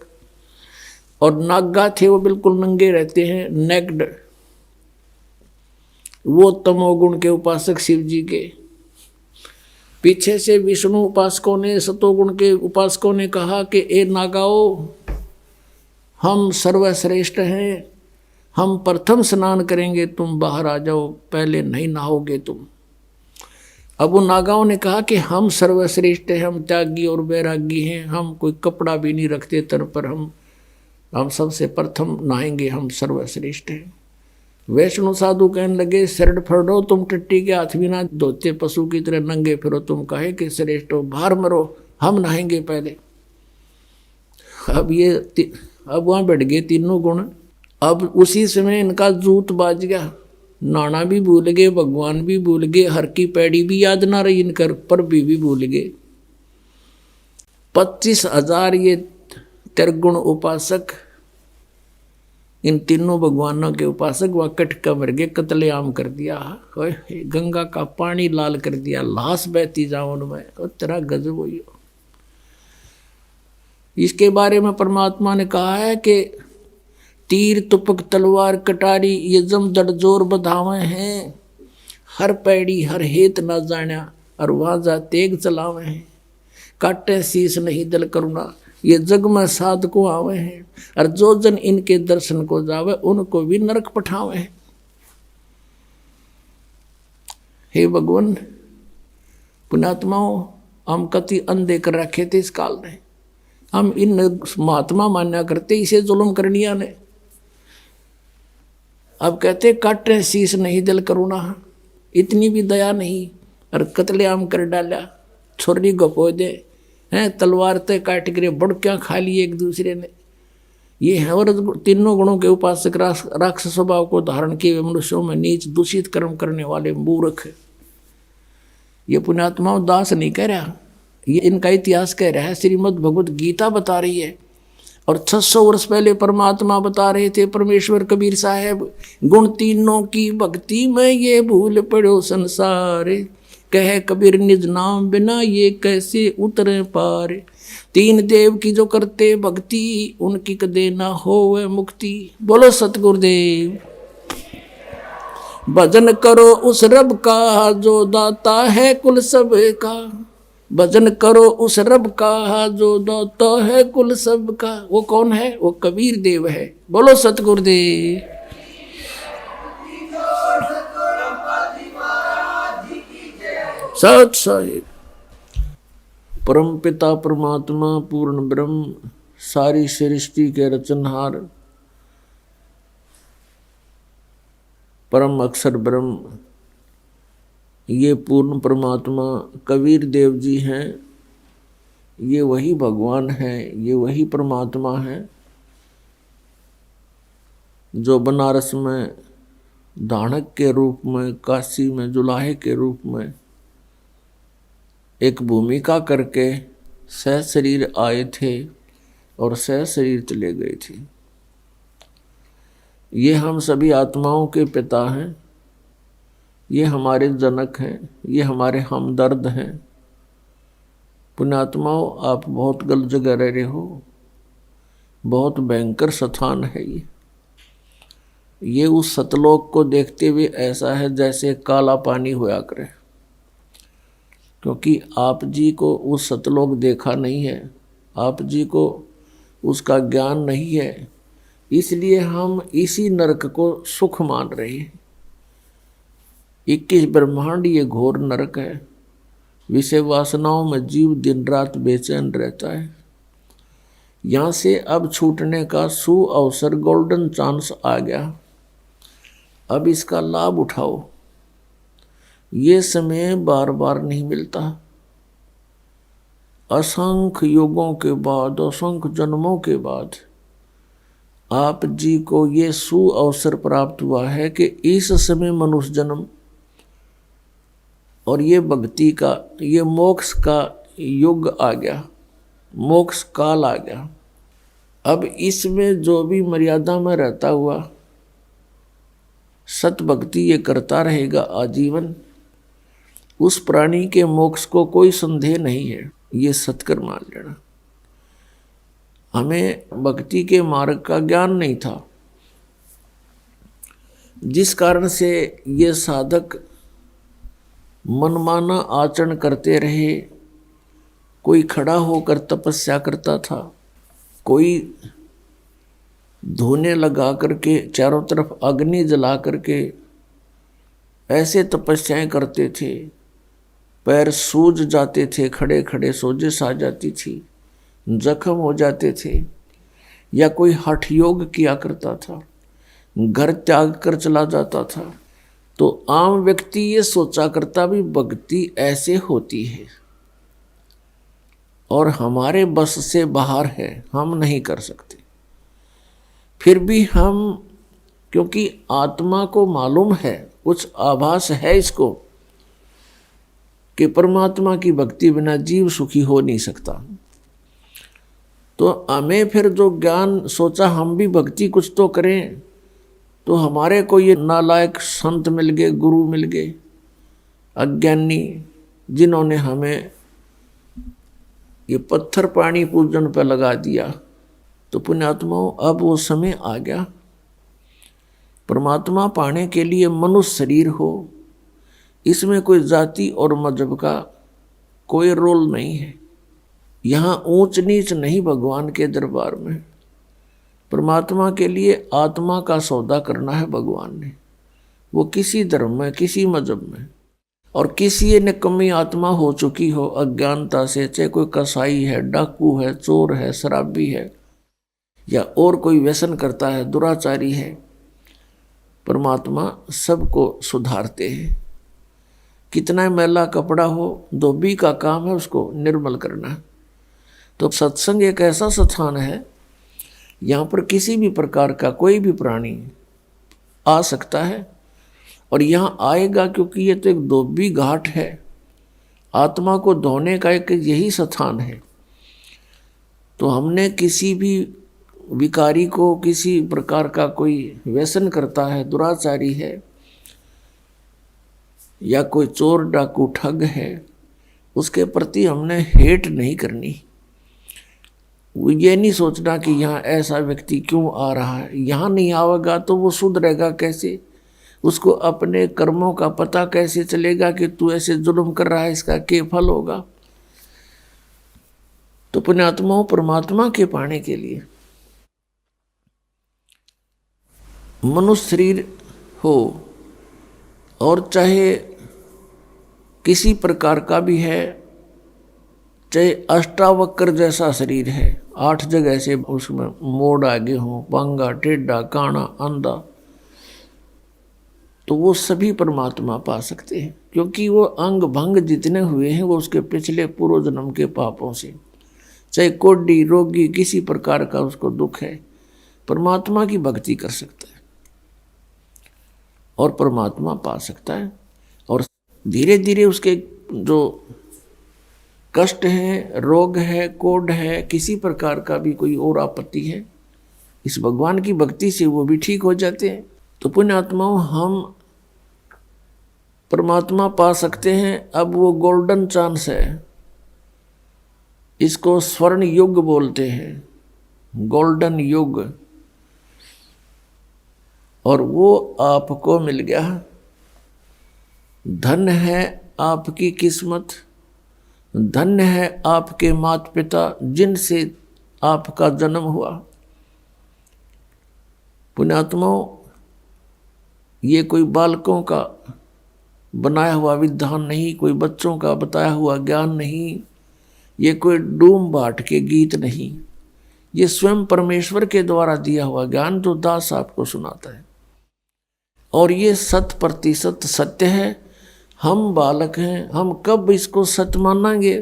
और नागा थे वो बिल्कुल नंगे रहते हैं, नेक्ड, वो तमोगुण के उपासक शिव जी के। पीछे से विष्णु उपासकों ने, सतोगुण के उपासकों ने कहा कि ए नागाओ, हम सर्वश्रेष्ठ हैं, हम प्रथम स्नान करेंगे, तुम बाहर आ जाओ, पहले नहीं नहाओगे तुम। अब वो नागाओं ने कहा कि हम सर्वश्रेष्ठ हैं, हम त्यागी और वैरागी हैं, हम कोई कपड़ा भी नहीं रखते तन पर, हम सबसे प्रथम नहाएंगे, हम सर्वश्रेष्ठ हैं। वैष्णु साधु कहने लगे, शरण फड़ो, तुम टट्टी के हाथ भी ना धोते, पशु की तरह नंगे फिरो, तुम कहे कि श्रेष्ठ हो, बाहर मरो, हम नहाएंगे पहले। अब वहाँ बैठ गए तीनों गुण। अब उसी समय इनका जूत बाज गया, नाना भी भूल गए, भगवान भी भूल गए, हर की पैड़ी भी याद ना रही इनकर, पर भी भूल गए। 25,000 ये त्रिगुण उपासक, इन तीनों भगवानों के उपासक वह कटका मर गए, कत्लेआम कर दिया, गंगा का पानी लाल कर दिया, लाश बहती जाओ उनमें, और तेरा गजब हुई। इसके बारे में परमात्मा ने कहा है कि तीर तुपक तलवार कटारी ये जम दड़ जोर बधावे हैं, हर पैड़ी हर हेत न जाना, और वहाँ जा तेग चलावे हैं, काटे शीस नहीं दल करुणा, ये जग में साध को आवे हैं, और जो जन इनके दर्शन को जावे उनको भी नरक पठावे हैं। हे भगवान, पुण्यात्माओं, हम कति अंधे कर रखे थे इस काल ने, हम इन महात्मा मान्या करते इसे जुल्म करनिया ने। अब कहते काटे शीस नहीं दिल करुणा, इतनी भी दया नहीं, और कत्लेआम कर डाला, छोरी गपो दे हैं, तलवार ते काट कर बड़क्या खा लिए एक दूसरे ने। ये है और तीनों गुणों के उपासक, राक्षस स्वभाव को धारण किए हुए मनुष्यों में नीच दूषित कर्म करने वाले मूर्ख। ये पुण्यात्माओं दास नहीं कह रहा, ये इनका इतिहास कह रहा है, श्रीमद् भगवत गीता बता रही है। और 600 वर्ष पहले परमात्मा बता रहे थे, परमेश्वर कबीर साहब, गुण तीनों की भक्ति में ये भूल पड़ो संसार, कहे कबीर निज नाम बिना ये कैसे उतरे पार, तीन देव की जो करते भक्ति उनकी कदे ना हो मुक्ति। बोलो सतगुरुदेव। भजन करो उस रब का जो दाता है कुल सब का। भजन करो उस रब का जो दाता है कुल सब का। वो कौन है? वो कबीर देव है। बोलो सतगुरुदेव। सत साहिब। परम पिता परमात्मा पूर्ण ब्रह्म सारी सृष्टि के रचनहार परम अक्षर ब्रह्म, ये पूर्ण परमात्मा कबीर देव जी हैं। ये वही भगवान है, ये वही परमात्मा है जो बनारस में दानक के रूप में, काशी में जुलाहे के रूप में एक भूमिका करके सह शरीर आए थे और सह शरीर चले गए थे। ये हम सभी आत्माओं के पिता हैं, ये हमारे जनक हैं, ये हमारे हमदर्द हैं। पुण्यात्माओं, आप बहुत गलत जगह रह रहे हो। बहुत भयंकर स्थान है ये उस सतलोक को देखते हुए ऐसा है जैसे काला पानी होया करे, क्योंकि आप जी को उस सतलोक देखा नहीं है, आप जी को उसका ज्ञान नहीं है, इसलिए हम इसी नरक को सुख मान रहे हैं। 21 ब्रह्मांड ये घोर नरक है। विषय वासनाओं में जीव दिन रात बेचैन रहता है। यहाँ से अब छूटने का सु अवसर, गोल्डन चांस आ गया। अब इसका लाभ उठाओ। ये समय बार बार नहीं मिलता। असंख्य युगों के बाद, असंख्य जन्मों के बाद आप जी को ये सु अवसर प्राप्त हुआ है कि इस समय मनुष्य जन्म और ये भक्ति का, ये मोक्ष का युग आ गया, मोक्ष काल आ गया। अब इसमें जो भी मर्यादा में रहता हुआ सत भक्ति ये करता रहेगा आजीवन, उस प्राणी के मोक्ष को कोई संदेह नहीं है। ये सत्कर मान लेना। हमें भक्ति के मार्ग का ज्ञान नहीं था, जिस कारण से ये साधक मनमाना आचरण करते रहे। कोई खड़ा होकर तपस्या करता था, कोई धोने लगा करके चारों तरफ अग्नि जला करके ऐसे तपस्याएं करते थे। पैर सूज जाते थे, खड़े खड़े सोजिश आ जाती थी, जख्म हो जाते थे। या कोई हठ योग किया करता था, घर त्याग कर चला जाता था। तो आम व्यक्ति ये सोचा करता भी भक्ति ऐसे होती है और हमारे बस से बाहर है, हम नहीं कर सकते। फिर भी हम, क्योंकि आत्मा को मालूम है, कुछ आभास है इसको कि परमात्मा की भक्ति बिना जीव सुखी हो नहीं सकता, तो हमें फिर जो ज्ञान सोचा हम भी भक्ति कुछ तो करें, तो हमारे को ये नालायक संत मिल गए, गुरु मिल गए, अज्ञानी, जिन्होंने हमें ये पत्थर पानी पूजन पर लगा दिया। तो पुण्यात्माओं, अब वो समय आ गया। परमात्मा पाने के लिए मनुष्य शरीर हो, इसमें कोई जाति और मजहब का कोई रोल नहीं है। यहाँ ऊंच नीच नहीं भगवान के दरबार में। परमात्मा के लिए आत्मा का सौदा करना है भगवान ने। वो किसी धर्म में, किसी मजहब में, और किसी निकम्मी आत्मा हो चुकी हो अज्ञानता से, चाहे कोई कसाई है, डाकू है, चोर है, शराबी है, या और कोई व्यसन करता है, दुराचारी है, परमात्मा सबको सुधारते हैं। कितना मैला कपड़ा हो, धोबी का काम है उसको निर्मल करना। तो सत्संग एक ऐसा स्थान है, यहाँ पर किसी भी प्रकार का कोई भी प्राणी आ सकता है और यहाँ आएगा, क्योंकि ये तो एक धोबी घाट है। आत्मा को धोने का एक यही स्थान है। तो हमने किसी भी विकारी को, किसी प्रकार का कोई व्यसन करता है, दुराचारी है, या कोई चोर डाकू ठग है, उसके प्रति हमने हेट नहीं करनी। वो ये नहीं सोचना कि यहाँ ऐसा व्यक्ति क्यों आ रहा है, यहाँ नहीं आवेगा तो वो सुधरेगा कैसे, उसको अपने कर्मों का पता कैसे चलेगा कि तू ऐसे जुल्म कर रहा है, इसका क्या फल होगा। तो पुण्यात्माओं, परमात्मा के पाने के लिए मनुष्य शरीर हो और चाहे किसी प्रकार का भी है, चाहे अष्टावक्र जैसा शरीर है, 8 जगह से उसमें मोड़ आगे हो, बांगा, टेढ़ा, काना, अंधा, तो वो सभी परमात्मा पा सकते हैं, क्योंकि वो अंग भंग जितने हुए हैं वो उसके पिछले पूर्व जन्म के पापों से। चाहे कोढ़ी, रोगी, किसी प्रकार का उसको दुख है, परमात्मा की भक्ति कर सकता है और परमात्मा पा सकता है। और धीरे धीरे उसके जो कष्ट है, रोग है, कोढ़ है, किसी प्रकार का भी कोई और आपत्ति है, इस भगवान की भक्ति से वो भी ठीक हो जाते हैं। तो पुण्यात्माओं, हम परमात्मा पा सकते हैं। अब वो गोल्डन चांस है, इसको स्वर्ण युग बोलते हैं, गोल्डन युग, और वो आपको मिल गया। धन है आपकी किस्मत, धन्य है आपके माता पिता जिनसे आपका जन्म हुआ। पुण्यात्माओं, ये कोई बालकों का बनाया हुआ विधान नहीं, कोई बच्चों का बताया हुआ ज्ञान नहीं, ये कोई डूम बाट के गीत नहीं, ये स्वयं परमेश्वर के द्वारा दिया हुआ ज्ञान जो दास आपको सुनाता है। और ये 100% सत्य है। हम बालक हैं, हम कब इसको सत्य मानेंगे,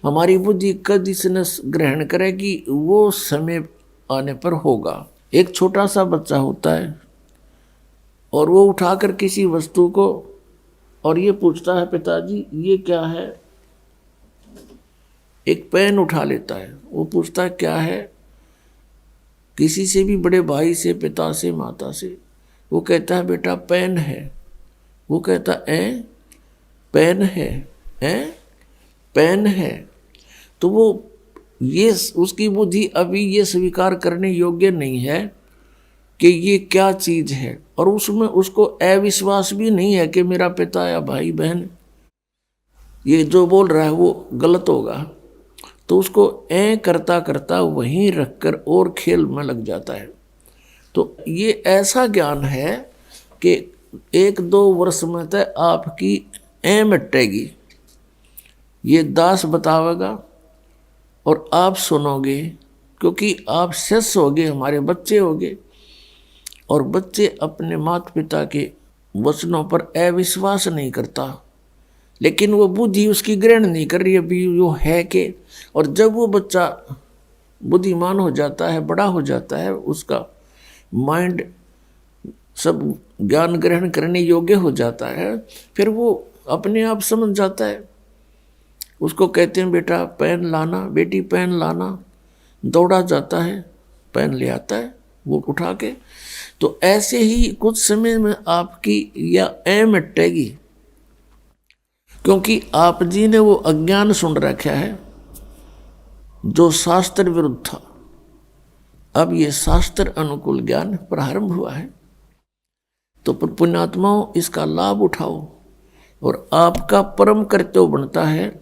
हमारी बुद्धि कब इसने ग्रहण करेगी, वो समय आने पर होगा। एक छोटा सा बच्चा होता है और वो उठाकर किसी वस्तु को और ये पूछता है, पिताजी ये क्या है। एक पेन उठा लेता है, वो पूछता है क्या है, किसी से भी बड़े भाई से, पिता से, माता से, वो कहता है बेटा पेन है। वो कहता है पेन है, पेन है। तो वो ये उसकी बुद्धि अभी ये स्वीकार करने योग्य नहीं है कि ये क्या चीज है, और उसमें उसको अविश्वास भी नहीं है कि मेरा पिता या भाई बहन ये जो बोल रहा है वो गलत होगा। तो उसको करता करता वहीं रखकर और खेल में लग जाता है। तो ये ऐसा ज्ञान है कि 1-2 वर्ष में तक आपकी मिटेगी। ये दास बतावेगा और आप सुनोगे, क्योंकि आप शिष्य होगे, हमारे बच्चे होगे, और बच्चे अपने माता पिता के वचनों पर अविश्वास नहीं करता, लेकिन वो बुद्धि उसकी ग्रहण नहीं कर रही अभी वो है कि। और जब वो बच्चा बुद्धिमान हो जाता है, बड़ा हो जाता है, उसका माइंड सब ज्ञान ग्रहण करने योग्य हो जाता है, फिर वो अपने आप समझ जाता है। उसको कहते हैं बेटा पेन लाना, बेटी पेन लाना, दौड़ा जाता है, पेन ले आता है वो उठा के। तो ऐसे ही कुछ समय में आपकी या मिटेगी, क्योंकि आप जी ने वो अज्ञान सुन रखा है जो शास्त्र विरुद्ध था। अब ये शास्त्र अनुकूल ज्ञान प्रारंभ हुआ है। तो पुण्यात्माओं, इसका लाभ उठाओ, और आपका परम कर्तव्य बनता है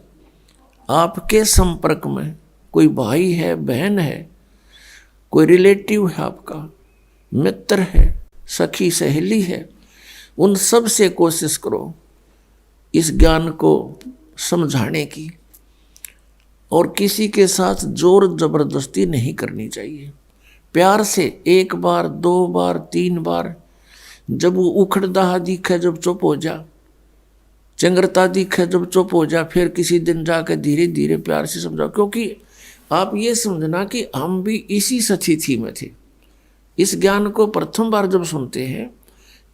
आपके संपर्क में कोई भाई है, बहन है, कोई रिलेटिव है, आपका मित्र है, सखी सहेली है, उन सब से कोशिश करो इस ज्ञान को समझाने की। और किसी के साथ जोर जबरदस्ती नहीं करनी चाहिए। प्यार से 1 बार, 2 बार, 3 बार, जब वो उखड़दाहा दिखे जब चुप हो जा, चंग्रता दिखे जब चुप हो जा, फिर किसी दिन जाकर धीरे धीरे प्यार से समझाओ। क्योंकि आप ये समझना कि हम भी इसी स्थिति में थे। इस ज्ञान को प्रथम बार जब सुनते हैं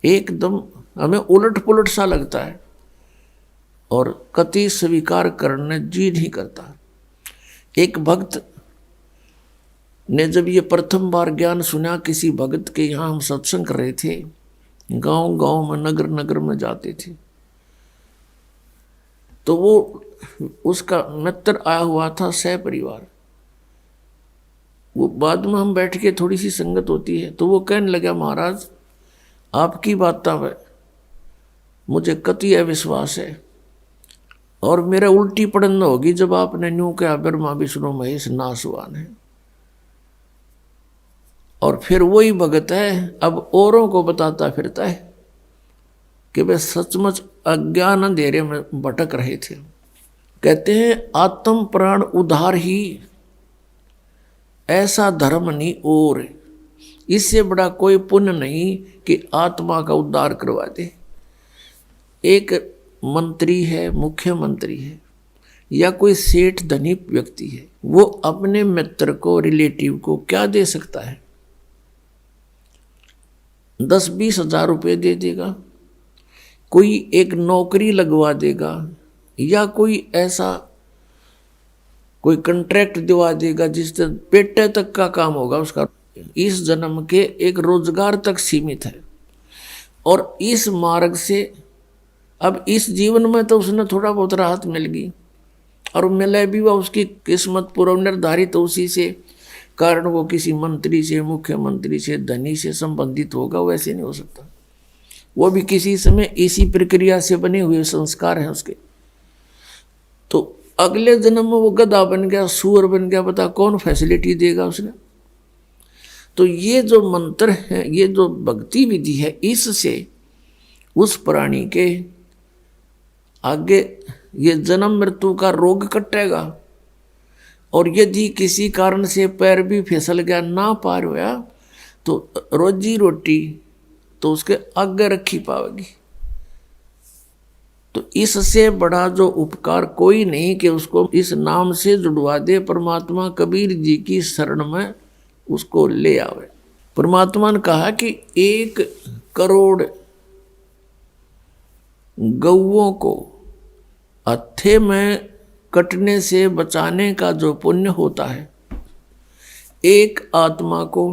एकदम हमें उलट पुलट सा लगता है और कति स्वीकार करने जी नहीं करता। एक भक्त ने जब ये प्रथम बार ज्ञान सुना, किसी भगत के यहाँ हम सत्संग कर रहे थे, गांव गांव में, नगर नगर में जाते थे, तो वो उसका मित्र आया हुआ था, सह परिवार। वो बाद में हम बैठ के थोड़ी सी संगत होती है, तो वो कहने लगा महाराज आपकी बात है, मुझे कतई विश्वास है और मेरा उल्टी पड़न होगी जब आपने न्यू कहा ब्रह्मा विष्णु महेश नासवान है। और फिर वही भगत है अब औरों को बताता फिरता है कि वे सचमुच अज्ञान अंधेरे में भटक रहे थे। कहते हैं आत्म प्राण उद्धार ही ऐसा धर्म नहीं और इससे बड़ा कोई पुण्य नहीं कि आत्मा का उद्धार करवा दे। एक मंत्री है, मुख्यमंत्री है या कोई सेठ धनी व्यक्ति है, वो अपने मित्र को रिलेटिव को क्या दे सकता है? 10-20 हजार रुपये दे देगा, कोई एक नौकरी लगवा देगा या कोई ऐसा कोई कॉन्ट्रैक्ट दिवा देगा जिससे पेटे तक का काम होगा उसका, इस जन्म के एक रोजगार तक सीमित है। और इस मार्ग से अब इस जीवन में तो उसने थोड़ा बहुत राहत मिल गई और मिले भी वह उसकी किस्मत पूर्व निर्धारित तो उसी से कारण वो किसी मंत्री से, मुख्यमंत्री से, धनी से संबंधित होगा, वैसे नहीं हो सकता। वो भी किसी समय इसी प्रक्रिया से बने हुए संस्कार हैं उसके। तो अगले जन्म में वो गधा बन गया, सूअर बन गया, बता कौन फैसिलिटी देगा उसने? तो ये जो मंत्र है, ये जो भक्ति विधि है, इससे उस प्राणी के आगे ये जन्म मृत्यु का रोग कटेगा। और यदि किसी कारण से पैर भी फिसल गया, ना पार हुआ, तो रोजी रोटी तो उसके आगे रखी पाएगी। तो इससे बड़ा जो उपकार कोई नहीं कि उसको इस नाम से जुड़वा दे, परमात्मा कबीर जी की शरण में उसको ले आवे। परमात्मा ने कहा कि 1 करोड़ गौओं को हत्थे में कटने से बचाने का जो पुण्य होता है, एक आत्मा को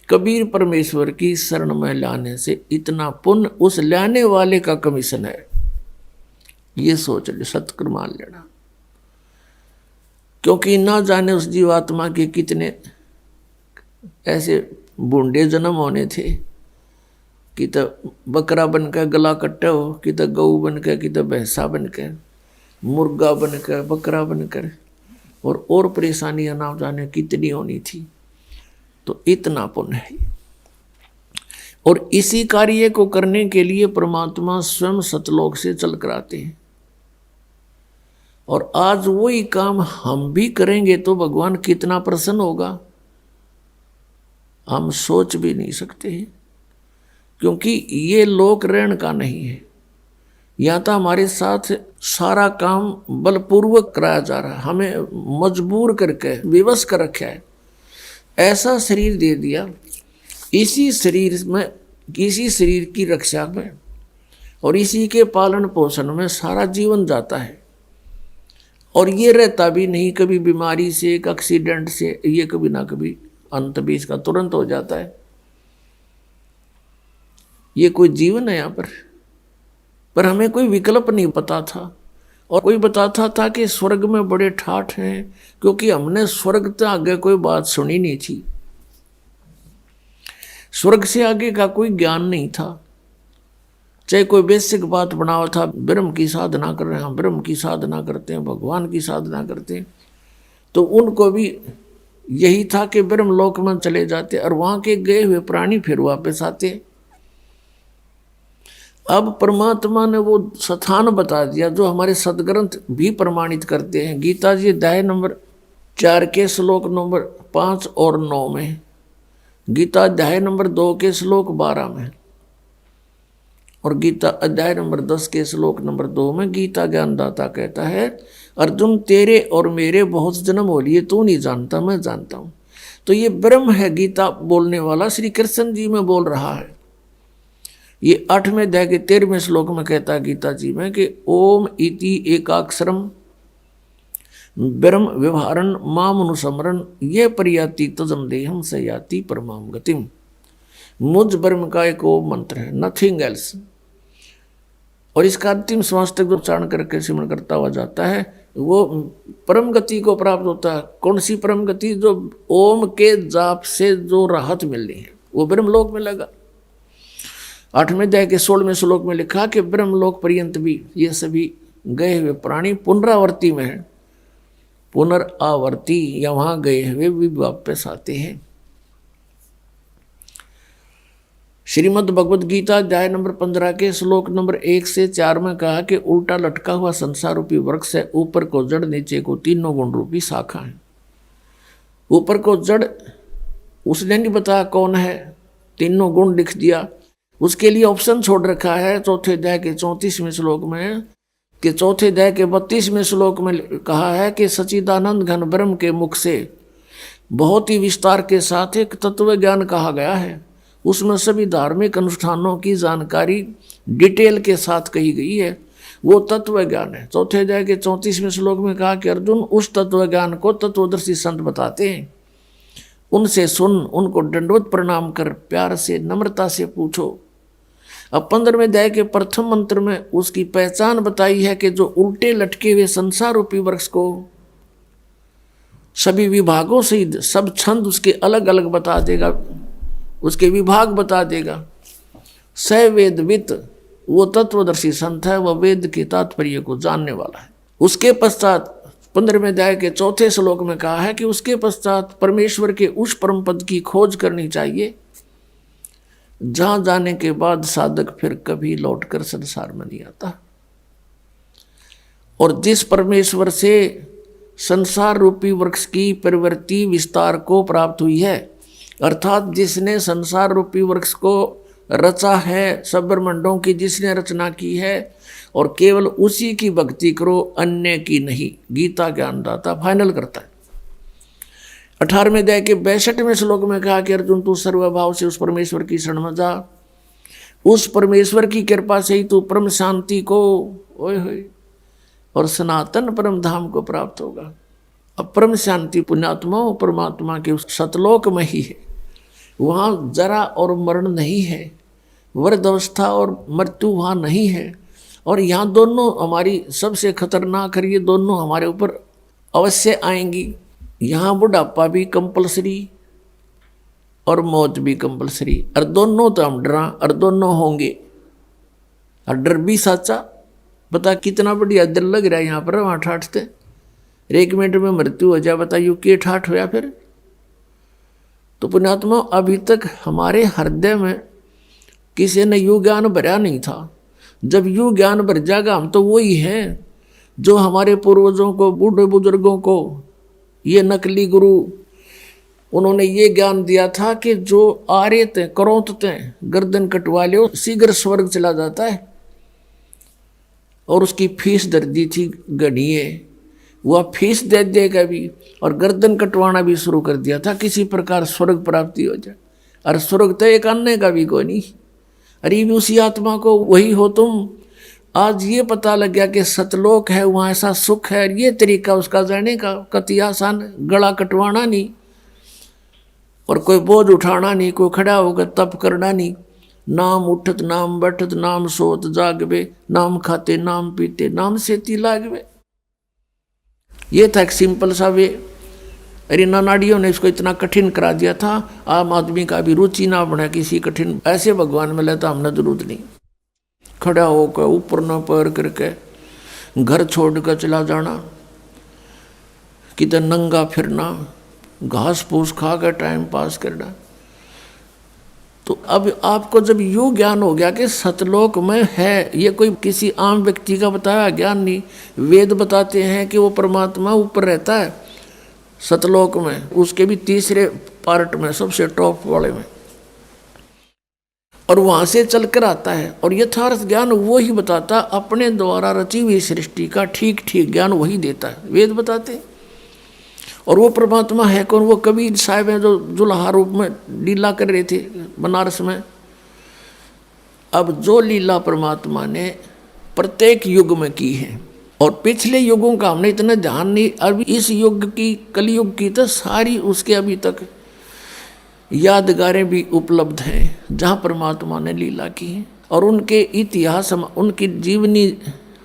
कबीर परमेश्वर की शरण में लाने से इतना पुण्य उस लाने वाले का कमीशन है। ये सोच ले, सत्कर मान लेना। क्योंकि ना जाने उस जीवात्मा के कितने ऐसे बूढ़े जन्म होने थे कि तो बकरा बनकर गला कट्टा हो, कि तो गऊ बनकर, कि तो भैंसा बनकर, मुर्गा बनकर, बकरा बनकर, और परेशानियां ना जाने कितनी होनी थी। तो इतना पुण्य है। और इसी कार्य को करने के लिए परमात्मा स्वयं सतलोक से चल कर आते हैं। और आज वही काम हम भी करेंगे तो भगवान कितना प्रसन्न होगा, हम सोच भी नहीं सकते हैं। क्योंकि ये लोक रहन का नहीं है, या तो हमारे साथ सारा काम बलपूर्वक कराया जा रहा है, हमें मजबूर करके विवश कर रखा है। ऐसा शरीर दे दिया, इसी शरीर में, इसी शरीर की रक्षा में और इसी के पालन पोषण में सारा जीवन जाता है। और ये रहता भी नहीं, कभी बीमारी से, एक एक्सीडेंट से, ये कभी ना कभी अंत भी इसका तुरंत हो जाता है। ये कोई जीवन है यहाँ पर हमें कोई विकल्प नहीं पता था। और कोई बताता था कि स्वर्ग में बड़े ठाठ हैं, क्योंकि हमने स्वर्ग से आगे कोई बात सुनी नहीं थी। स्वर्ग से आगे का कोई ज्ञान नहीं था। चाहे कोई बेसिक बात बनावा था, ब्रह्म की साधना कर रहे हैं, हम ब्रह्म की साधना करते हैं, भगवान की साधना करते हैं, तो उनको भी यही था कि ब्रह्म लोक में चले जाते और वहां के गए हुए प्राणी फिर वापस आते। अब परमात्मा ने वो स्थान बता दिया जो हमारे सदग्रंथ भी प्रमाणित करते हैं। गीता जी अध्याय नंबर 4 के श्लोक नंबर 5 और 9 में, गीता अध्याय नंबर 2 के श्लोक 12 में, और गीता अध्याय नंबर 10 के श्लोक नंबर 2 में गीता ज्ञानदाता कहता है, अर्जुन तेरे और मेरे बहुत जन्म हो लिए, तू नहीं जानता, मैं जानता हूं। तो ये ब्रह्म है गीता बोलने वाला, श्री कृष्ण जी में बोल रहा है। ये 8वें अध्याय के 13वें श्लोक में कहता है गीता जी में कि ओम इति एकाक्षरम ब्रह्म व्यवहारन माम अनुसमरन ये परियाति तजम देहम स याति परमाम गतिम। मुझ ब्रह्म का एक ओम मंत्र है, नथिंग एल्स। और इसका अंतिम श्वास तक जो उच्चारण करके सिमरण करता हुआ जाता है, वो परम गति को प्राप्त होता है। कौन सी परम गति? जो ओम के जाप से जो राहत मिलनी है, वो ब्रह्मलोक में लगा। 8वें अध्याय के 16वें श्लोक में लिखा कि ब्रह्मलोक पर्यंत भी ये सभी गए हुए प्राणी पुनरावर्ती में है, पुनरावर्ती या वहां गए हुए भी वापस आते हैं। श्रीमद् भगवद गीता अध्याय नंबर 15 के श्लोक नंबर 1 से 4 में कहा कि उल्टा लटका हुआ संसार रूपी वृक्ष है, ऊपर को जड़ नीचे को तीनों गुण रूपी शाखा है। ऊपर को जड़ उसने नहीं बताया कौन है, तीनों गुण लिख दिया। उसके लिए ऑप्शन छोड़ रखा है चौथे अध्याय के 34वें श्लोक में, कि चौथे अध्याय के 32वें श्लोक में कहा है कि सच्चिदानंद घन ब्रह्म के मुख से बहुत ही विस्तार के साथ एक तत्व ज्ञान कहा गया है। उसमें सभी धार्मिक अनुष्ठानों की जानकारी डिटेल के साथ कही गई है, वो तत्व ज्ञान है। चौथे अध्याय के 34वें श्लोक में कहा कि अर्जुन उस तत्व ज्ञान को तत्वदर्शी संत बताते हैं, उनसे सुन, उनको दंडवत प्रणाम कर प्यार से नम्रता से पूछो। अब 15वें अध्याय के प्रथम मंत्र में उसकी पहचान बताई है कि जो उल्टे लटके हुए संसार रूपी वृक्ष को सभी विभागों से सब छंद उसके अलग अलग बता देगा, उसके विभाग बता देगा। स वेदवित, वो तत्वदर्शी संत है, वह वेद के तात्पर्य को जानने वाला है। उसके पश्चात 15वें अध्याय के 4थे श्लोक में कहा है कि उसके पश्चात परमेश्वर के उस परम पद की खोज करनी चाहिए जहां जाने के बाद साधक फिर कभी लौटकर संसार में नहीं आता। और जिस परमेश्वर से संसार रूपी वृक्ष की प्रवृत्ति विस्तार को प्राप्त हुई है, अर्थात जिसने संसार रूपी वृक्ष को रचा है, सब ब्रह्मांडों की जिसने रचना की है, और केवल उसी की भक्ति करो, अन्य की नहीं, गीता ज्ञानदाता फाइनल करता है। 18वें अध्याय के 62वें श्लोक में कहा कि अर्जुन तू सर्वभाव से उस परमेश्वर की शरण में जा, उस परमेश्वर की कृपा से ही तू परम शांति को ओए होए और सनातन परम धाम को प्राप्त होगा। अब परम शांति पुण्यात्मा परमात्मा के उस सतलोक में ही है, वहाँ जरा और मरण नहीं है, वृद्ध अवस्था और मृत्यु वहाँ नहीं है। और यहाँ दोनों हमारी सबसे खतरनाक है, ये दोनों हमारे ऊपर अवश्य आएंगी। यहाँ बुढ़ापा भी कंपलसरी और मौत भी कंपलसरी, और दोनों तो हम डरा और दोनों होंगे, और डर भी साचा। बता कितना बढ़िया दिल लग रहा है यहाँ पर, वहाँ ठाठते 1 मिनट में मृत्यु हो जाए, बताइए के ठाठ होया फिर। तो पुण्यात्मा अभी तक हमारे हृदय में किसी ने यू ज्ञान भरा नहीं था। जब यू ज्ञान भर जाएगा, हम तो वही हैं जो हमारे पूर्वजों को, बूढ़े बुजुर्गों को, ये नकली गुरु, उन्होंने ये ज्ञान दिया था कि जो आर्यत हैं, करोत हैं, गर्दन कटवा लो, शीघ्र स्वर्ग चला जाता है। और उसकी फीस दर दी थी गणिये, वह फीस दे देगा भी, और गर्दन कटवाना भी शुरू कर दिया था, किसी प्रकार स्वर्ग प्राप्ति हो जाए। और स्वर्ग तो एक अन्य का भी कोई नहीं, अरे भी उसी आत्मा को वही हो तुम। आज ये पता लग गया कि सतलोक है, वहाँ ऐसा सुख है, ये तरीका उसका जाने का कति आसान, गला कटवाना नहीं और कोई बोझ उठाना नहीं, कोई खड़ा होकर तप करना नहीं, नाम उठत नाम बैठत नाम सोत जागवे, नाम खाते नाम पीते नाम सेती लागवे। ये था एक सिंपल सा वे। अरे नानाड़ियों ने इसको इतना कठिन करा दिया था, आम आदमी का भी रुचि ना बना किसी कठिन, ऐसे भगवान में लेता हमने जरूरत नहीं। खड़ा होकर ऊपर न पैर करके घर छोड़ कर चला जाना, किधर नंगा फिरना, घास फूस खा कर टाइम पास करना। तो अब आपको जब यूँ ज्ञान हो गया कि सतलोक में है, ये कोई किसी आम व्यक्ति का बताया ज्ञान नहीं, वेद बताते हैं कि वो परमात्मा ऊपर रहता है सतलोक में, उसके भी तीसरे पार्ट में, सबसे टॉप वाले में, और वहाँ से चलकर आता है। और यथार्थ ज्ञान वो ही बताता, अपने द्वारा रची हुई सृष्टि का ठीक ठीक ज्ञान वही देता है, वेद बताते। और वो परमात्मा है कौन? वो कबीर साहब हैं जो जुल्हा रूप में लीला कर रहे थे बनारस में। अब जो लीला परमात्मा ने प्रत्येक युग में की है, और पिछले युगों का हमने इतना ध्यान नहीं, अभी इस युग की, कलयुग की तो सारी उसके अभी तक यादगारें भी उपलब्ध हैं जहाँ परमात्मा ने लीला की है, और उनके इतिहास, उनकी जीवनी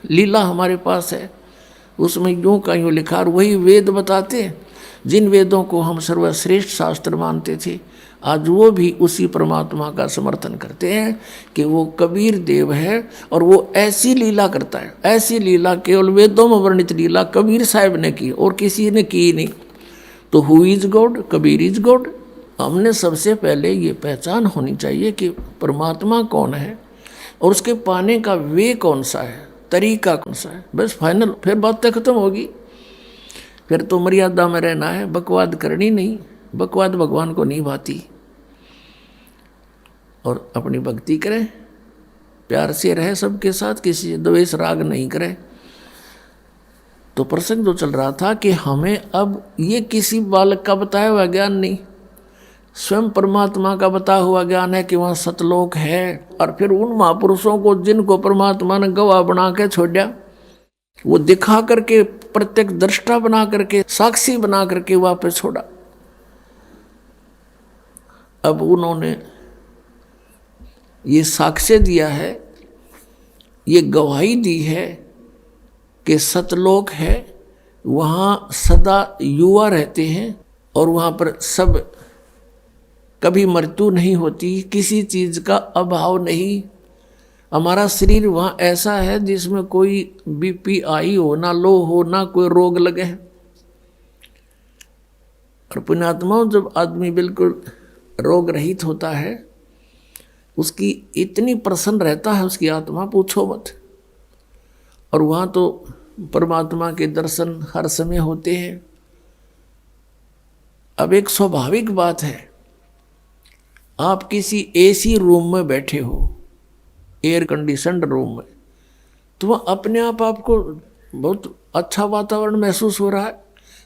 लीला हमारे पास है। उसमें यूँ का यूँ लिखा, और वही वेद बताते, जिन वेदों को हम सर्वश्रेष्ठ शास्त्र मानते थे, आज वो भी उसी परमात्मा का समर्थन करते हैं कि वो कबीर देव है और वो ऐसी लीला करता है, ऐसी लीला केवल वेदों में वर्णित लीला कबीर साहब ने की और किसी ने की नहीं। तो who is God? Kabir is God. हमने सबसे पहले ये पहचान होनी चाहिए कि परमात्मा कौन है और उसके पाने का वे कौन सा है, तरीका कौन सा है, बस फाइनल। फिर बातें खत्म होगी, फिर तो मर्यादा में रहना है, बकवाद करनी नहीं। बकवाद भगवान को नहीं भाती। और अपनी भक्ति करें, प्यार से रहे सबके साथ, किसी द्वेष राग नहीं करें। तो प्रसंग जो चल रहा था कि हमें अब ये किसी बालक का बताया हुआ ज्ञान नहीं, स्वयं परमात्मा का बताया हुआ ज्ञान है कि वहाँ सतलोक है। और फिर उन महापुरुषों को जिनको परमात्मा ने गवाह बना के छोड़ा, वो दिखा करके, प्रत्यक्ष दृष्टा बना करके, साक्षी बना करके वापस छोड़ा। अब उन्होंने ये साक्ष्य दिया है, ये गवाही दी है कि सतलोक है, वहाँ सदा युवा रहते हैं और वहाँ पर सब कभी मृत्यु नहीं होती, किसी चीज़ का अभाव नहीं। हमारा शरीर वहाँ ऐसा है जिसमें कोई बीपी आई हो ना, लो हो ना, कोई रोग लगे। और पुण्यात्माओं, जब आदमी बिल्कुल रोग रहित होता है, उसकी इतनी प्रसन्न रहता है उसकी आत्मा, पूछो मत। और वहाँ तो परमात्मा के दर्शन हर समय होते हैं। अब एक स्वाभाविक बात है, आप किसी एसी रूम में बैठे हो, एयर कंडीशनड रूम में, तो वह अपने आप आपको बहुत अच्छा वातावरण महसूस हो रहा है।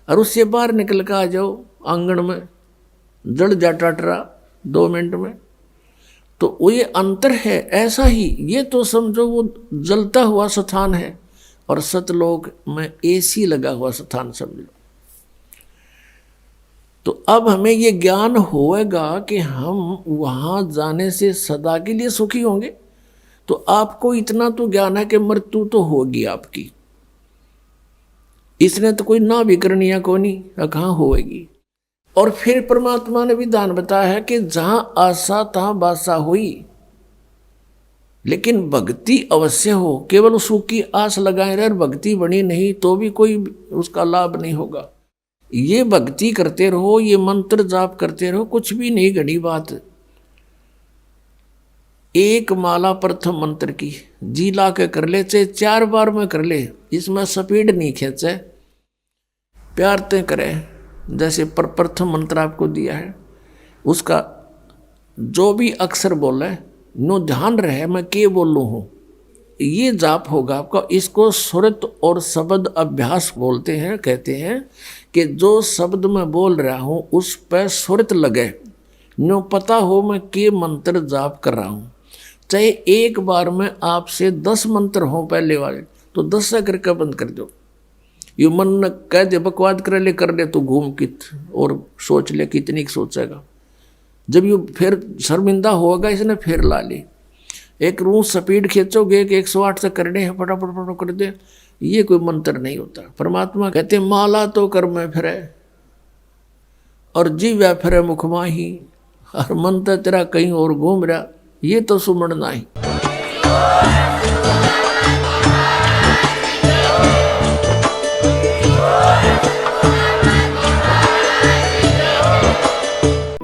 और उससे बाहर निकल कर आ जाओ आंगन में, जड़ जा टटरा 2 मिनट में, तो वो ये अंतर है। ऐसा ही ये तो समझो वो जलता हुआ स्थान है और सतलोक में एसी लगा हुआ स्थान समझ लो। तो अब हमें ये ज्ञान होएगा कि हम वहाँ जाने से सदा के लिए सुखी होंगे। तो आपको इतना तो ज्ञान है कि मृत्यु तो होगी आपकी, इसने तो कोई ना भी करनी है, को नहीं कहाँ होएगी। और फिर परमात्मा ने विधान बताया है कि जहां आशा तहां बासा हुई, लेकिन भक्ति अवश्य हो। केवल सुख की आस लगाए रहे, भक्ति बनी नहीं तो भी कोई उसका लाभ नहीं होगा। ये भक्ति करते रहो, ये मंत्र जाप करते रहो, कुछ भी नहीं घड़ी बात। एक माला प्रथम मंत्र की जी ला के कर ले, चाहे 4 बार में कर ले, इसमें स्पीड नहीं खींचे, प्यार ते करे। जैसे प्रथम मंत्र आपको दिया है, उसका जो भी अक्षर बोले नो ध्यान रहे मैं के बोलूँ हूँ, ये जाप होगा आपका। इसको सुरत और शब्द अभ्यास बोलते हैं। कहते हैं कि जो शब्द मैं बोल रहा हूँ उस पर सुरत लगे, नो पता हो मैं के मंत्र जाप कर रहा हूँ। चाहे एक बार में आपसे 10 मंत्र हो पहले वाले, तो 10 से करके बंद कर दो। ये मन न कह दे बकवाद कर ले तो घूम कित और सोच ले कितनी सोचेगा। जब ये फिर शर्मिंदा होगा इसने फिर ला ली। एक रूम स्पीड खींचोगे कि 108 से करने हैं, फटाफट फटाफट कर दे, ये कोई मंत्र नहीं होता। परमात्मा कहते माला तो कर में फिरे और जीव्या फिरे मुख माही, और मंत्र तेरा कहीं और घूम रहा, ये तो सुमन नहीं।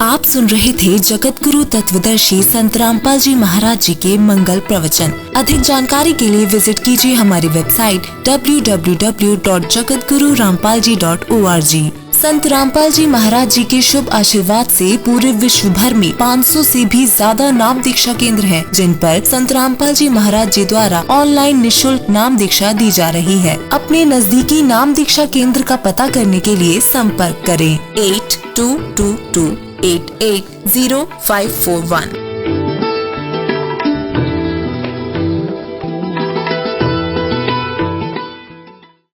आप सुन रहे थे जगत गुरु तत्वदर्शी संत रामपाल जी महाराज जी के मंगल प्रवचन। अधिक जानकारी के लिए विजिट कीजिए हमारी वेबसाइट www.jagatgururampalji.org। संत रामपाल जी महाराज जी के शुभ आशीर्वाद से पूरे विश्व भर में 500 से भी ज्यादा नाम दीक्षा केंद्र हैं, जिन पर संत रामपाल जी महाराज जी द्वारा ऑनलाइन निःशुल्क नाम दीक्षा दी जा रही है। अपने नजदीकी नाम दीक्षा केंद्र का पता करने के लिए संपर्क करें 8222880541।